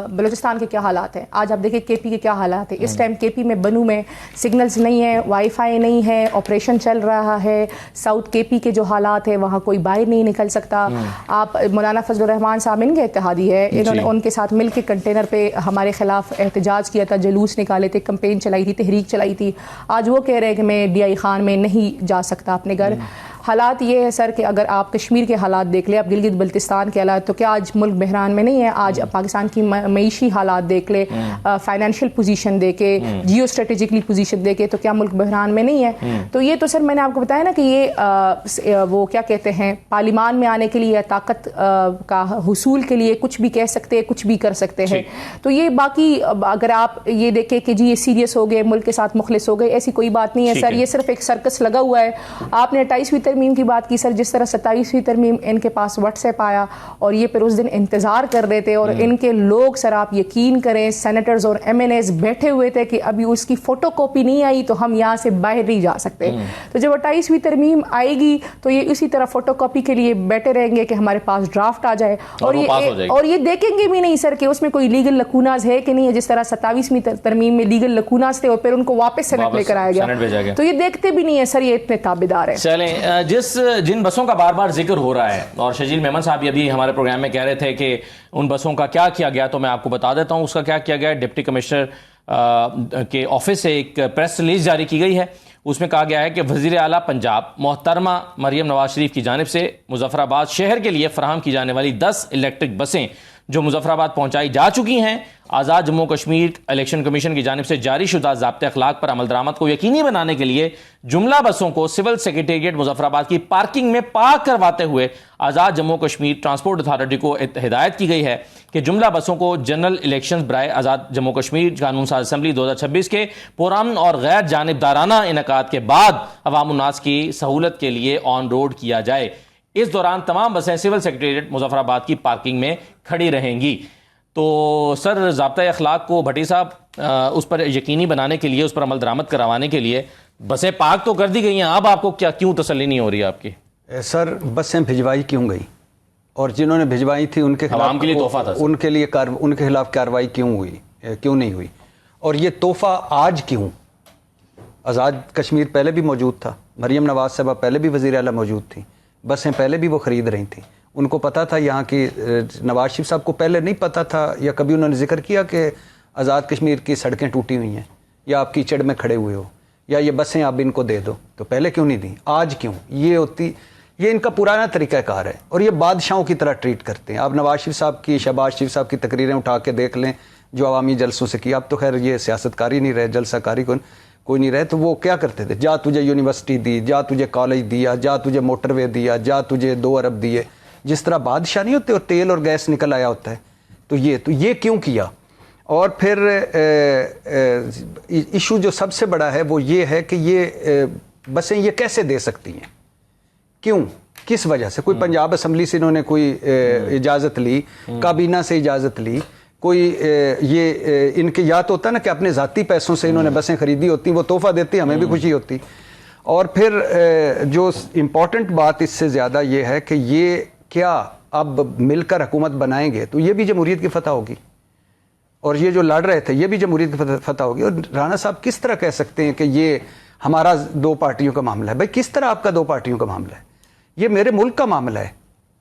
بلوچستان کے کیا حالات ہیں، آج آپ دیکھیں کے پی کے کیا حالات ہیں۔ اس ٹائم کے پی میں بنو میں سگنلز نہیں ہیں، وائی فائی نہیں ہے، آپریشن چل رہا ہے۔ ساؤتھ کے پی کے جو حالات ہیں وہاں کوئی باہر نہیں نکل سکتا۔ آپ مولانا فضل الرحمان صاحب ان کے اتحادی ہے، انہوں نے ان کے ساتھ مل کے کنٹینر پہ ہمارے خلاف احتجاج کیا تھا، جلوس نکالے تھے، کمپین چلائی تھی، تحریک چلائی تھی۔ آج وہ کہہ رہے ہیں کہ میں ڈی آئی خان میں نہیں جا سکتا اپنے گھر۔ حالات یہ ہے سر کہ اگر آپ کشمیر کے حالات دیکھ لیں، آپ گلگت بلتستان کے حالات، تو کیا آج ملک بحران میں نہیں ہے؟ آج پاکستان کی معیشی حالات دیکھ لیں، فائنینشیل پوزیشن دے کے، جیو اسٹریٹجکلی پوزیشن دے کے، تو کیا ملک بحران میں نہیں ہے؟ تو یہ تو سر میں نے آپ کو بتایا نا کہ یہ وہ کیا کہتے ہیں پارلیمان میں آنے کے لیے، طاقت کا حصول کے لیے کچھ بھی کہہ سکتے ہیں، کچھ بھی کر سکتے ہیں۔ تو یہ باقی اگر آپ یہ دیکھیں کہ جی یہ سیریس ہو گئے، ملک کے ساتھ مخلص ہو گئے، ایسی کوئی بات نہیں ہے سر، یہ صرف ایک سرکس لگا ہوا ہے۔ آپ نے 28ویں ترمیم کی بات کی سر، جس طرح 27ویں ترمیم ان کے پاس واٹس ایپ آیا اور یہ پھر اس دن انتظار کر رہے تھے، اور ان کے لوگ سر آپ یقین کریں سینیٹرز اور ایم این ایز بیٹھے ہوئے تھے کہ ابھی اس کی فوٹو کاپی نہیں آئی تو ہم یہاں سے باہر نہیں جا سکتے۔ تو جب 28ویں ترمیم آئے گی تو یہ اسی طرح فوٹو کاپی کے لیے بیٹھے رہیں گے کہ ہمارے پاس ڈرافٹ آ جائے، اور یہ دیکھیں گے بھی نہیں سر کہ اس میں کوئی لیگل لکوناز ہے کہ نہیں ہے، جس طرح 27ویں ترمیم میں لیگل لکوناز تھے اور پھر ان کو واپس سینٹ لے کر آیا گیا، تو یہ دیکھتے بھی نہیں ہے سر، یہ اتنے تابعدار ہیں۔ چلیں، جن بسوں کا بار بار ذکر ہو رہا ہے، اور شجیل میمن صاحب یہ بھی ہمارے پروگرام میں کہہ رہے تھے کہ ان بسوں کا کیا کیا گیا، تو میں آپ کو بتا دیتا ہوں اس کا کیا کیا گیا۔ ڈپٹی کمشنر کے آفس سے ایک پریس ریلیز جاری کی گئی ہے، اس میں کہا گیا ہے کہ وزیر اعلیٰ پنجاب محترمہ مریم نواز شریف کی جانب سے مظفر آباد شہر کے لیے فراہم کی جانے والی 10 الیکٹرک بسیں جو مظفر آباد پہنچائی جا چکی ہیں، آزاد جموں کشمیر الیکشن کمیشن کی جانب سے جاری شدہ ضابطۂ اخلاق پر عمل درآمد کو یقینی بنانے کے لیے جملہ بسوں کو سول سیکریٹریٹ مظفر آباد کی پارکنگ میں پارک کرواتے ہوئے آزاد جموں کشمیر ٹرانسپورٹ اتھارٹی کو ہدایت کی گئی ہے کہ جملہ بسوں کو جنرل الیکشنز برائے آزاد جموں کشمیر قانون ساز اسمبلی 2026 کے پرامن اور غیر جانبدارانہ انعقاد کے بعد عوام الناس کی سہولت کے لیے آن روڈ کیا جائے۔ اس دوران تمام بسیں سول سیکریٹریٹ مظفر آباد کی پارکنگ میں کھڑی رہیں گی۔ تو سر ضابطۂ اخلاق کو بھٹی صاحب اس پر یقینی بنانے کے لیے، اس پر عمل درآمد کروانے کے لیے بسیں پارک تو کر دی گئی ہیں، اب آپ کو کیوں تسلی نہیں ہو رہی آپ کی؟ سر بسیں بھجوائی کیوں گئی، اور جنہوں نے بھجوائی تھی ان کے خلاف عوام کے لیے تحفہ تھا، ان کے خلاف کارروائی کیوں نہیں ہوئی، اور یہ تحفہ آج کیوں؟ آزاد کشمیر پہلے بھی موجود تھا، مریم نواز صاحبہ پہلے بھی وزیر اعلیٰ موجود تھیں، بسیں پہلے بھی وہ خرید رہی تھیں، ان کو پتا تھا یہاں کی نواز شریف صاحب کو پہلے نہیں پتا تھا، یا کبھی انہوں نے ذکر کیا کہ آزاد کشمیر کی سڑکیں ٹوٹی ہوئی ہیں یا آپ کیچڑ میں کھڑے ہوئے ہو یا یہ بسیں آپ ان کو دے دو، تو پہلے کیوں نہیں دیں؟ آج کیوں؟ یہ ان کا پرانا طریقہ کار ہے، اور یہ بادشاہوں کی طرح ٹریٹ کرتے ہیں۔ آپ نواز شریف صاحب کی، شہباز شریف صاحب کی تقریریں اٹھا کے دیکھ لیں جو عوامی جلسوں سے کی، اب تو خیر یہ سیاست کاری نہیں رہے، جلسہ کاری کوئی نہیں رہے، تو وہ کیا کرتے تھے؟ جا تجھے یونیورسٹی دی، جا تجھے کالج دیا، جا تجھے موٹر وے دیا، جا تجھے 2 ارب دیے، جس طرح بادشاہ نہیں ہوتے اور تیل اور گیس نکل آیا ہوتا ہے۔ تو یہ کیوں کیا؟ اور پھر ایشو جو سب سے بڑا ہے وہ یہ ہے کہ یہ بسیں یہ کیسے دے سکتی ہیں؟ کیوں؟ کس وجہ سے؟ کوئی پنجاب اسمبلی سے انہوں نے کوئی اجازت لی، کابینہ سے اجازت لی، کوئی یہ ان کے یاد ہوتا نا کہ اپنے ذاتی پیسوں سے انہوں نے بسیں خریدی ہوتی، وہ تحفہ دیتی، ہمیں بھی خوشی ہوتی۔ اور پھر جو امپورٹنٹ بات اس سے زیادہ یہ ہے کہ یہ کیا اب مل کر حکومت بنائیں گے تو یہ بھی جمہوریت کی فتح ہوگی، اور یہ جو لڑ رہے تھے یہ بھی جمہوریت کی فتح ہوگی۔ اور رانا صاحب کس طرح کہہ سکتے ہیں کہ یہ ہمارا 2 پارٹیوں کا معاملہ ہے؟ بھائی کس طرح آپ کا 2 پارٹیوں کا معاملہ ہے؟ یہ میرے ملک کا معاملہ ہے۔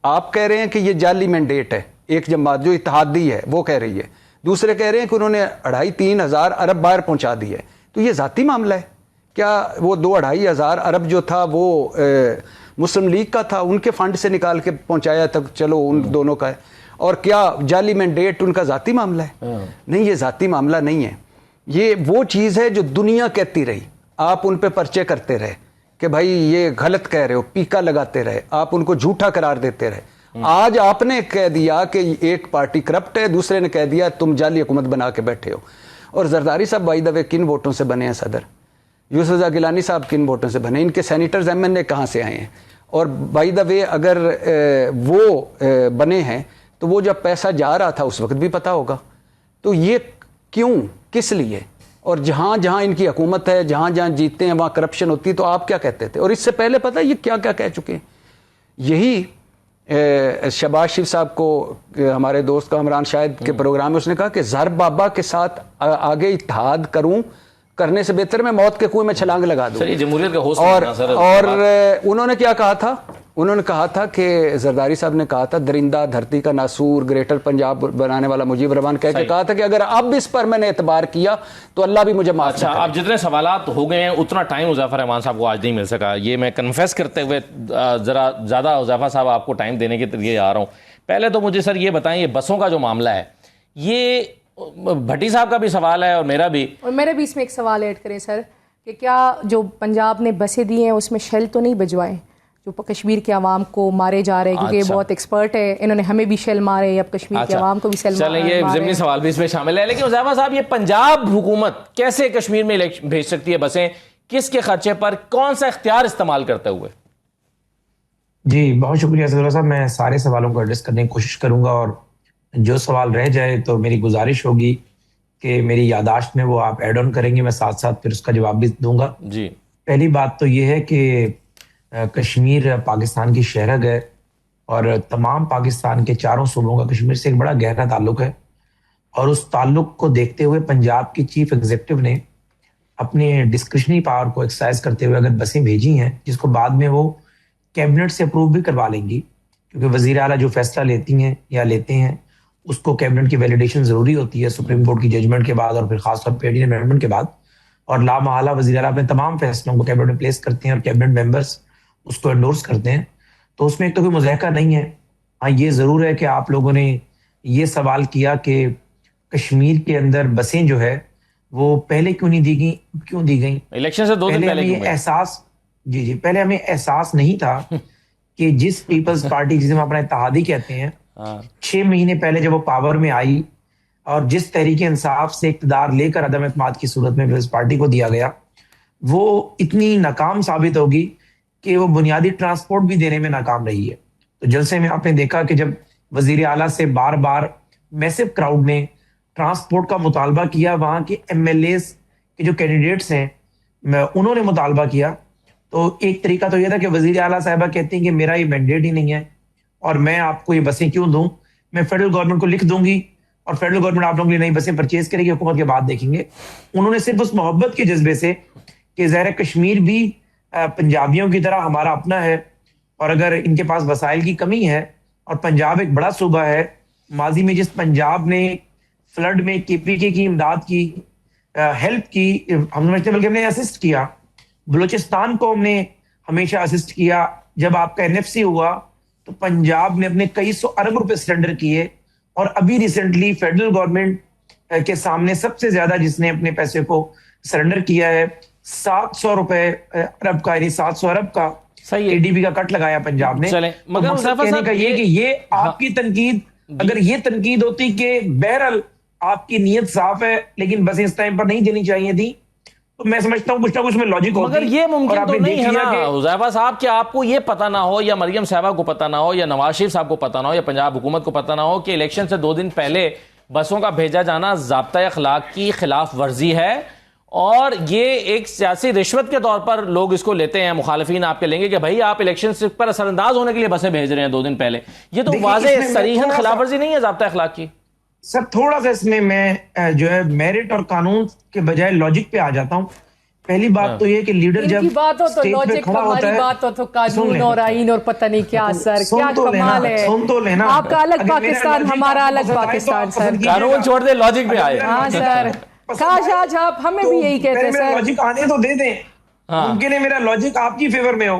آپ کہہ رہے ہیں کہ یہ جعلی مینڈیٹ ہے، ایک جماعت جو اتحادی ہے وہ کہہ رہی ہے، دوسرے کہہ رہے ہیں کہ انہوں نے 2.5-3 ہزار ارب باہر پہنچا دی ہے، تو یہ ذاتی معاملہ ہے کیا؟ وہ 2-2.5 ہزار ارب جو تھا وہ مسلم لیگ کا تھا, ان کے فنڈ سے نکال کے پہنچایا تک, چلو ان دونوں کا ہے. اور کیا جعلی مینڈیٹ ان کا ذاتی معاملہ ہے؟ نہیں, یہ ذاتی معاملہ نہیں ہے. یہ وہ چیز ہے جو دنیا کہتی رہی, آپ ان پہ پرچے کرتے رہے کہ بھائی یہ غلط کہہ رہے ہو, پیکا لگاتے رہے, آپ ان کو جھوٹا قرار دیتے رہے. آج آپ نے کہہ دیا کہ ایک پارٹی کرپٹ ہے, دوسرے نے کہہ دیا تم جعلی حکومت بنا کے بیٹھے ہو. اور زرداری صاحب بائی دا وے کن ووٹوں سے بنے ہیں صدر؟ یوسف رضا گیلانی صاحب کن ووٹوں سے بنے؟ ان کے سینیٹرز ایم این اے کہاں سے آئے ہیں؟ اور بائی دا وے اگر وہ بنے ہیں تو وہ جب پیسہ جا رہا تھا اس وقت بھی پتہ ہوگا. تو یہ کیوں, کس لیے؟ اور جہاں جہاں ان کی حکومت ہے, جہاں جہاں جیتتے ہیں وہاں کرپشن ہوتی ہے. تو آپ کیا کہتے تھے؟ اور اس سے پہلے پتہ یہ کیا کیا کہہ چکے ہیں. یہی شہباز شریف صاحب کو ہمارے دوست کا عمران شاہد کے پروگرام میں اس نے کہا کہ زر بابا کے ساتھ آگے اتحاد کرنے سے بہتر میں موت کے کنویں میں چھلانگ لگا دوں. جمہوریت کا ہوسٹ اور انہوں نے کیا کہا تھا؟ انہوں نے کہا تھا کہ زرداری صاحب نے کہا تھا درندہ دھرتی کا ناسور گریٹر پنجاب بنانے والا مجیب الرحمان کہہ کے کہا تھا کہ اگر اب اس پر میں نے اعتبار کیا تو اللہ بھی مجھے معاف کرے. اب جتنے سوالات ہو گئے ہیں اتنا ٹائم حذیفہ رحمان صاحب کو آج نہیں مل سکا. یہ میں کنفیس کرتے ہوئے ذرا زیادہ حذیفہ صاحب آپ کو ٹائم دینے کے لیے آ رہا ہوں. پہلے تو مجھے سر یہ بتائیں, یہ بسوں کا جو معاملہ ہے, یہ بھٹی صاحب کا بھی سوال ہے اور میرا بھی. اور میرے بھی اس میں ایک سوال ایڈ کریں سر, کہ کیا جو پنجاب نے بسیں دی ہیں اس میں شیل تو نہیں بجوائے جو کشمیر کے عوام کو مارے جا رہے ہیں؟ کیونکہ یہ بہت ایکسپرٹ ہے, انہوں نے ہمیں بھی شیل مارے, اب کشمیر کے عوام کو بھی شیل مارے. چلیں, یہ ضمنی سوال بھی اس میں شامل ہے. لیکن حذیفہ صاحب, یہ پنجاب حکومت کیسے کشمیر میں بھیج سکتی ہے بسیں؟ کس کے خرچے پر, کون سا اختیار استعمال کرتے ہوئے؟ جی بہت شکریہ صدر صاحب. میں سارے سوالوں کو ایڈریس کرنے کی کوشش کروں گا, اور جو سوال رہ جائے تو میری گزارش ہوگی کہ میری یادداشت میں وہ آپ ایڈ آن کریں گے, میں ساتھ ساتھ پھر اس کا جواب بھی دوں گا. جی, پہلی بات تو یہ ہے کہ کشمیر پاکستان کی شہرگ ہے, اور تمام پاکستان کے چاروں صوبوں کا کشمیر سے ایک بڑا گہرا تعلق ہے. اور اس تعلق کو دیکھتے ہوئے پنجاب کی چیف ایگزیکٹو نے اپنے ڈسکریشنری پاور کو ایکسرسائز کرتے ہوئے اگر بسیں بھیجی ہیں, جس کو بعد میں وہ کیبنٹ سے اپروو بھی کروا لیں گی, کیونکہ وزیر اعلیٰ جو فیصلہ لیتی ہیں یا لیتے ہیں اس کو کیبنٹ کی ویلیڈیشن ضروری ہوتی ہے سپریم کورٹ کی ججمنٹ کے بعد, اور پھر خاص طور پہ امینڈمنٹ کے بعد. اور لامحالہ وزیر اعلیٰ اپنے تمام فیصلوں کو کیبنٹ میں پلیس کرتے ہیں اور کیبنٹ ممبرس اس کو انڈورس کرتے ہیں. تو اس میں ایک تو کوئی مضحکہ نہیں ہے. ہاں یہ ضرور ہے کہ آپ لوگوں نے یہ سوال کیا کہ کشمیر کے اندر بسیں جو ہے وہ پہلے کیوں نہیں دی گئیں, کیوں دی گئیں الیکشن سے 2 دن پہلے یہ احساس, جی پہلے ہمیں احساس نہیں تھا کہ جس پیپلز پارٹی جسے ہم اپنا اتحادی کہتے ہیں, 6 مہینے پہلے جب وہ پاور میں آئی اور جس تحریک انصاف سے اقتدار لے کر عدم اعتماد کی صورت میں پیپلز پارٹی کو دیا گیا, وہ اتنی ناکام ثابت ہوگی کہ وہ بنیادی ٹرانسپورٹ بھی دینے میں ناکام رہی ہے. تو جلسے میں آپ نے دیکھا کہ جب وزیر اعلیٰ سے بار بار میسو کراؤڈ نے ٹرانسپورٹ کا مطالبہ کیا, وہاں کے ایم ایل ایز کے جو کینڈیڈیٹس ہیں انہوں نے مطالبہ کیا, تو ایک طریقہ تو یہ تھا کہ وزیر اعلیٰ صاحبہ کہتی ہیں کہ میرا یہ مینڈیٹ ہی نہیں ہے اور میں آپ کو یہ بسیں کیوں دوں, میں فیڈرل گورنمنٹ کو لکھ دوں گی اور فیڈرل گورنمنٹ آپ لوگوں کے لیے نئی بسیں پرچیز کرے گی, حکومت کے بعد دیکھیں گے. انہوں نے صرف اس محبت کے جذبے سے کہ ظاہر کشمیر بھی پنجابیوں کی طرح ہمارا اپنا ہے, اور اگر ان کے پاس وسائل کی کمی ہے اور پنجاب ایک بڑا صوبہ ہے, ماضی میں جس پنجاب نے فلڈ میں کے پی کے کی امداد کی, ہیلپ کی, ہم سمجھتے بلکہ ہم نے اسسٹ کیا, بلوچستان کو ہم نے ہمیشہ اسسٹ کیا. جب آپ کا این ایف سی ہوا تو پنجاب نے اپنے کئی سو ارب روپے سرنڈر کیے, اور ابھی ریسنٹلی فیڈرل گورنمنٹ کے سامنے سب سے زیادہ جس نے اپنے پیسے کو سرنڈر کیا ہے 700 روپے ارب کا, یعنی 700 ارب کا اے ڈی بی کا کٹ لگایا پنجاب نے. مگر مقصد کہنے کا یہ کہ یہ آپ کی تنقید, اگر یہ تنقید ہوتی کہ بہرحال آپ کی نیت صاف ہے لیکن بس اس ٹائم پر نہیں دینی چاہیے تھی, تو میں سمجھتا ہوں کچھ نہ کچھ میں لاجک ہوتی. مگر یہ ممکن تو نہیں ہے نا حذیفہ صاحب کہ آپ کو یہ پتہ نہ ہو, یا مریم صاحبہ کو پتہ نہ ہو, یا نواز شریف صاحب کو پتہ نہ ہو, یا پنجاب حکومت کو پتہ نہ ہو کہ الیکشن سے 2 دن پہلے بسوں کا بھیجا جانا ضابطۂ اخلاق کی خلاف ورزی ہے, اور یہ ایک سیاسی رشوت کے طور پر لوگ اس کو لیتے ہیں. مخالفین آپ کے لیں گے کہ بھائی آپ الیکشن پر اثر انداز ہونے کے لیے بسیں بھیج رہے ہیں 2 دن پہلے. یہ تو واضح صریحاً خلاف ورزی نہیں ہے ضابطۂ اخلاق کی؟ سر تھوڑا سا اس میں جو ہے میرٹ اور قانون کے بجائے لاجک پہ آ جاتا ہوں. پہلی بات تو یہ کہ لیڈر جب بات ہو تو لاجک, ہماری بات ہو تو قانون اور آئین اور پتہ نہیں کیا. سر کیا کمال ہے, سن تو لینا, آپ کا الگ پاکستان, ہمارا الگ پاکستان. سر قانون چھوڑ دے, لاجک پہ آئے. ہاں سر, کاش آج آپ ہمیں بھی یہی کہتے ہیں. سر لاجک آنے تو دے دیں, ممکن ہے میرا لاجک آپ کی فیور میں ہو,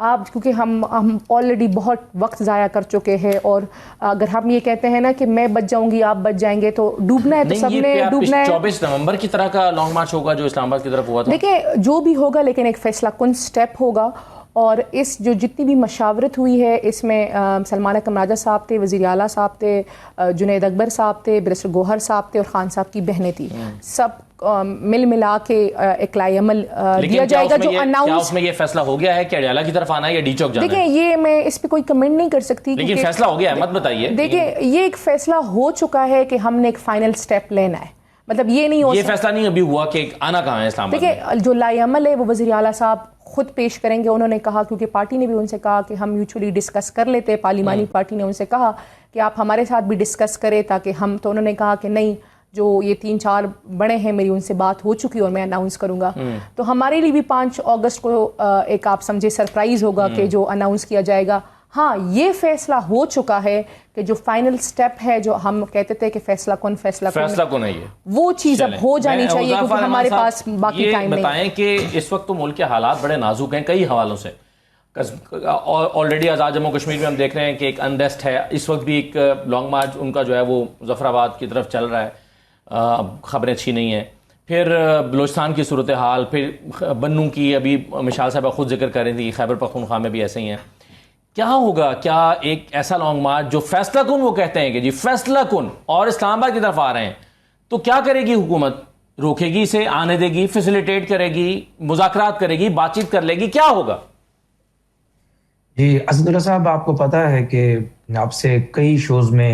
آپ کیونکہ ہم آلریڈی بہت وقت ضائع کر چکے ہیں، اور اگر ہم یہ کہتے ہیں نا کہ میں بچ جاؤں گی آپ بچ جائیں گے تو ڈوبنا ہے، تو سب نے ڈوبنا ہے۔ 24 نومبر کی طرح کا لانگ مارچ ہوگا جو اسلام آباد کی طرف ہوا تھا؟ دیکھیں جو بھی ہوگا لیکن ایک فیصلہ کن سٹیپ ہوگا، اور اس جو جتنی بھی مشاورت ہوئی ہے اس میں سلمان اکرم راجہ صاحب تھے، وزیر اعلیٰ صاحب تھے، جنید اکبر صاحب تھے، بیرسٹر گوہر صاحب تھے، اور خان صاحب کی بہنیں تھیں، سب مل ملا کے ایک لائے عمل دیا جائے گا جو اناؤنس۔ اس میں یہ فیصلہ ہو گیا ہے کہ اڈیالہ کی طرف آنا ہے یا ڈی چوک جانا ہے؟ دیکھیں یہ میں اس پہ کوئی کمنٹ نہیں کر سکتی، لیکن فیصلہ ہو گیا ہے، مت بتائیے۔ دیکھیں یہ ایک فیصلہ ہو چکا ہے کہ ہم نے ایک فائنل سٹیپ لینا ہے، مطلب یہ نہیں ہو یہ فیصلہ نہیں ابھی ہوا کہ آنا کہاں ہے اسلام آباد میں۔ دیکھیں جو لائے عمل ہے وہ وزیر اعلیٰ صاحب خود پیش کریں گے۔ انہوں نے کہا، کیونکہ پارٹی نے بھی ان سے کہا کہ ہم میوچولی ڈسکس کر لیتے، پارلیمانی پارٹی نے ان سے کہا کہ آپ ہمارے ساتھ بھی ڈسکس کریں تاکہ ہم، تو انہوں نے کہا کہ نہیں، جو یہ 3-4 بڑے ہیں میری ان سے بات ہو چکی اور میں اناؤنس کروں گا۔ تو ہمارے لیے بھی 5 اگست کو ایک آپ سمجھے سرپرائز ہوگا کہ جو اناؤنس کیا جائے گا۔ ہاں یہ فیصلہ ہو چکا ہے کہ جو فائنل سٹیپ ہے، جو ہم کہتے تھے کہ فیصلہ کن ہے یہ، وہ چیز اب ہو جانی چاہیے، کیونکہ ہمارے پاس باقی ٹائم نہیں۔ بتائیں کہ اس وقت تو ملک کے حالات بڑے نازک ہیں کئی حوالوں سے، آلریڈی آزاد جموں کشمیر میں ہم دیکھ رہے ہیں کہ ایک انریسٹ ہے، اس وقت بھی ایک لانگ مارچ ان کا جو ہے وہ ظفر آباد کی طرف چل رہا ہے، خبریں اچھی نہیں ہیں۔ پھر بلوچستان کی صورتحال، پھر بنوں کی ابھی مشال صاحبہ خود ذکر کر رہی تھی، خیبر پختونخوا میں بھی ایسے ہی ہیں۔ کیا ہوگا؟ کیا ایک ایسا لانگ مارچ جو فیصلہ کن، وہ کہتے ہیں کہ جی فیصلہ کن، اور اسلام آباد کی طرف آ رہے ہیں، تو کیا کرے گی حکومت؟ روکے گی اسے آنے دے گی، فیسیلیٹیٹ کرے گی، مذاکرات کرے گی، بات چیت کر لے گی، کیا ہوگا؟ جی اسداللہ صاحب، آپ کو پتا ہے کہ آپ سے کئی شوز میں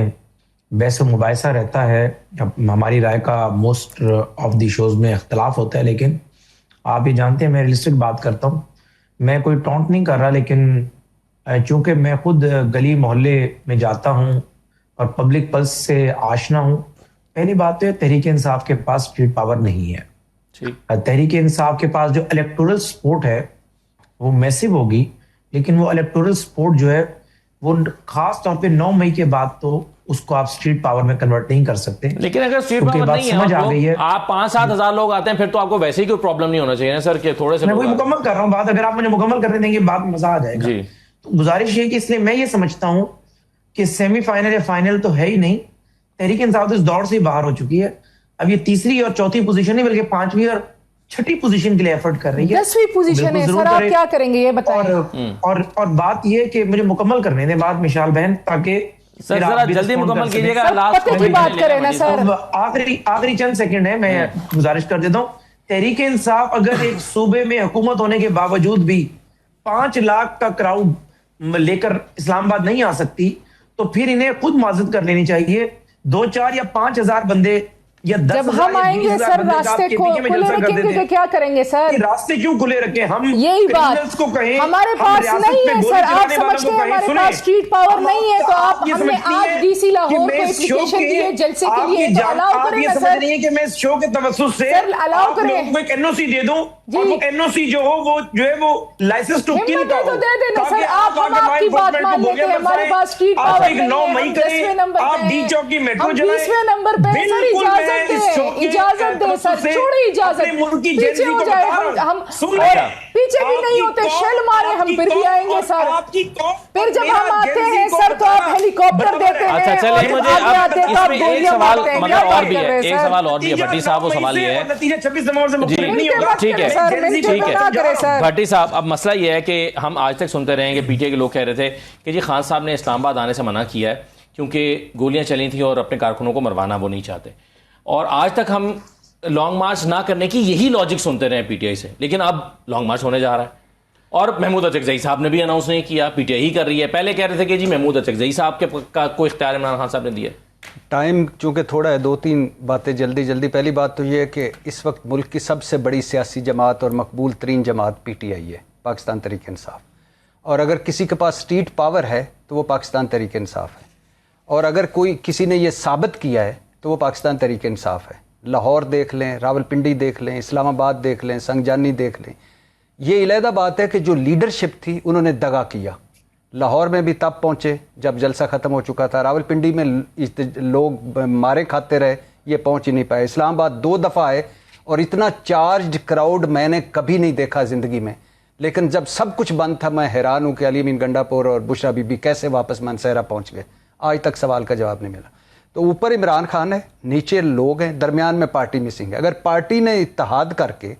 بحث و مباحثہ رہتا ہے، ہماری رائے کا موسٹ آف دی شوز میں اختلاف ہوتا ہے، لیکن آپ یہ جانتے ہیں میں ریئلسٹک بات کرتا ہوں، میں کوئی ٹونٹ نہیں کر رہا، لیکن چونکہ میں خود گلی محلے میں جاتا ہوں اور پبلک پلس سے آشنا ہوں، پہلی بات تو تحریک انصاف کے پاس اسٹریٹ پاور نہیں ہے۔ تحریک انصاف کے پاس جو الیکٹورل سپورٹ ہے وہ میسو ہوگی، لیکن وہ الیکٹورل سپورٹ جو ہے وہ خاص طور پہ 9 مئی کے بعد تو اس کو آپ اسٹریٹ پاور میں کنورٹ نہیں کر سکتے۔ لیکن اگر اسٹریٹ پاور نہیں ہے، آپ 5-7 ہزار لوگ آتے ہیں، پھر تو آپ کو ویسے ہی کوئی پرابلم نہیں ہونا چاہیے نا سر، کہ تھوڑے سے۔ میں وہی مکمل کر رہا ہوں بات، اگر آپ مجھے مکمل کرنے دیں گے بات مزہ آ جائے گا۔ تو گزارش یہ کہ اس لیے میں یہ سمجھتا ہوں کہ سیمی فائنل یا فائنل تو ہے ہی نہیں، تحریک انصاف اس دور سے باہر ہو چکی ہے، اب یہ تیسری اور چوتھی پوزیشن نہیں بلکہ 5ویں اور 6ٹھی پوزیشن کے لیے ایفرٹ کر رہی ہے۔ 10ویں پوزیشن ہے سر، آپ کیا کریں گے یہ بتائیں۔ اور بات یہ کہ مجھے مکمل کرنے دیں بات مشال بہن، تاکہ سر ذرا جلدی مکمل کیجیے گا، پتے کی بات کریں نا سر۔ آخری چند سیکنڈ ہے، میں گزارش کر دیتا ہوں، تحریک انصاف اگر ایک صوبے میں حکومت ہونے کے باوجود بھی 5 لاکھ کا کراؤڈ لے کر اسلام آباد نہیں آ سکتی، تو پھر انہیں خود معذرت کر لینی چاہیے۔ 2-4 یا 5 ہزار بندے یا 10 جب ہم آئیں گے سر راستے کھلے رکھیں گے، کیا کریں گے سر؟ راستے کیوں کھلے رکھیں؟ ہم یہی بات ہمارے پاس نہیں ہے سر، آپ سمجھتے ہیں ہمارے پاس اسٹریٹ پاور نہیں ہے، تو آپ ہم نے آج ڈی سی لاہور کو اپلیکیشن دی ہے جلسے کے لیے، تو الاؤ کریں نا سر۔ نہیں ہے کہ میں اس شو کے توسط سے الاؤ کریں، ایک این او سی دے دوں، اور وہ این او سی جو ہو وہ جو ہے وہ لائسنس ٹو کل کا ہو، تو دے دینا سر، آپ ہم آپ کی بات مان لیتے ہیں، ہمارے پاس اسٹریٹ پاور نہیں ہے، 9 مئی کریں، 10ویں نمبر پہ آپ ڈی چوک کی میٹرو چلائیں، 20ویں نمبر پہ سر، اجازت دیں سر، چھوڑی اجازت، پیچھے ہو جائے، ہم پیچھے بھی نہیں ہوتے، شیل مارے ہم پھر بھی آئیں گے سر، پھر جب ہم آتے ہیں سر تو آپ ہیلی کاپٹر دیتے ہیں، اچھا چلیں مجھے اب اس میں ایک سوال مگر اور بھی ہے، ایک سوال اور بھی ہے بھٹی صاحب، وہ سوال یہ ہے، ٹھیک ہے بھٹی صاحب، اب مسئلہ یہ ہے کہ ہم آج تک سنتے رہے ہیں کہ پی ٹی آئی کے لوگ کہہ رہے تھے کہ جی خان صاحب نے اسلام آباد آنے سے منع کیا ہے کیونکہ گولیاں چلی تھیں اور اپنے کارکنوں کو مروانا وہ نہیں چاہتے، اور آج تک ہم لانگ مارچ نہ کرنے کی یہی لاجک سنتے رہے پی ٹی آئی سے، لیکن اب لانگ مارچ ہونے جا رہا ہے، اور محمود اچکزئی صاحب نے بھی اناؤنس نہیں کیا، پی ٹی آئی ہی کر رہی ہے، پہلے کہہ رہے تھے کہ جی محمود اچکزئی صاحب کا کوئی اختیار عمران خان صاحب نے دیا۔ ٹائم چونکہ تھوڑا ہے، 2-3 باتیں جلدی۔ پہلی بات تو یہ ہے کہ اس وقت ملک کی سب سے بڑی سیاسی جماعت اور مقبول ترین جماعت پی ٹی آئی ہے، پاکستان تحریک انصاف، اور اگر کسی کے پاس اسٹریٹ پاور ہے تو وہ پاکستان تحریک انصاف ہے، اور اگر کسی نے یہ ثابت کیا ہے تو وہ پاکستان تحریک انصاف ہے۔ لاہور دیکھ لیں، راول پنڈی دیکھ لیں، اسلام آباد دیکھ لیں، سنگجانی دیکھ لیں، یہ علیحدہ بات ہے کہ جو لیڈرشپ تھی انہوں نے دغا کیا۔ لاہور میں بھی تب پہنچے جب جلسہ ختم ہو چکا تھا، راول پنڈی میں لوگ مارے کھاتے رہے، یہ پہنچ ہی نہیں پائے، اسلام آباد 2 دفعہ آئے اور اتنا چارجڈ کراؤڈ میں نے کبھی نہیں دیکھا زندگی میں۔ لیکن جب سب کچھ بند تھا میں حیران ہوں کہ علی امین گنڈاپور اور بشرا بی بی کیسے واپس مانسہرہ پہنچ گئے. آج تک سوال کا جواب نہیں ملا. تو اوپر عمران خان ہے, نیچے لوگ ہیں, درمیان میں پارٹی مسنگ ہے. اگر پارٹی نے اتحاد کر کے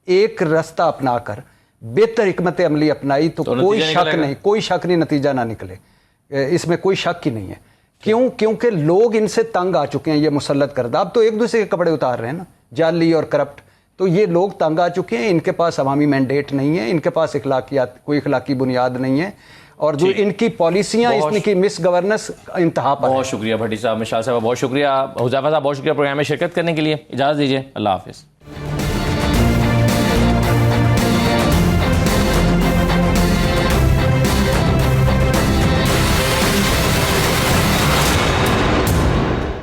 ایک رستہ اپنا کر بہتر حکمت عملی اپنائی تو کوئی شک نہیں نتیجہ نہ نکلے, اس میں کوئی شک ہی نہیں ہے. کیونکہ لوگ ان سے تنگ آ چکے ہیں یہ مسلط کردہ. اب تو ایک دوسرے کے کپڑے اتار رہے ہیں نا, جعلی اور کرپٹ. تو یہ لوگ تنگ آ چکے ہیں, ان کے پاس عوامی مینڈیٹ نہیں ہے, ان کے پاس کوئی اخلاقی بنیاد نہیں ہے, اور جو ان کی پالیسیاں ان کی مس گورننس انتہا پر. بہت شکریہ بھٹی صاحب, مشال صاحب بہت شکریہ, حذیفہ صاحب بہت شکریہ پروگرام میں شرکت کرنے کے لیے. اجازت دیجیے, اللہ حافظ.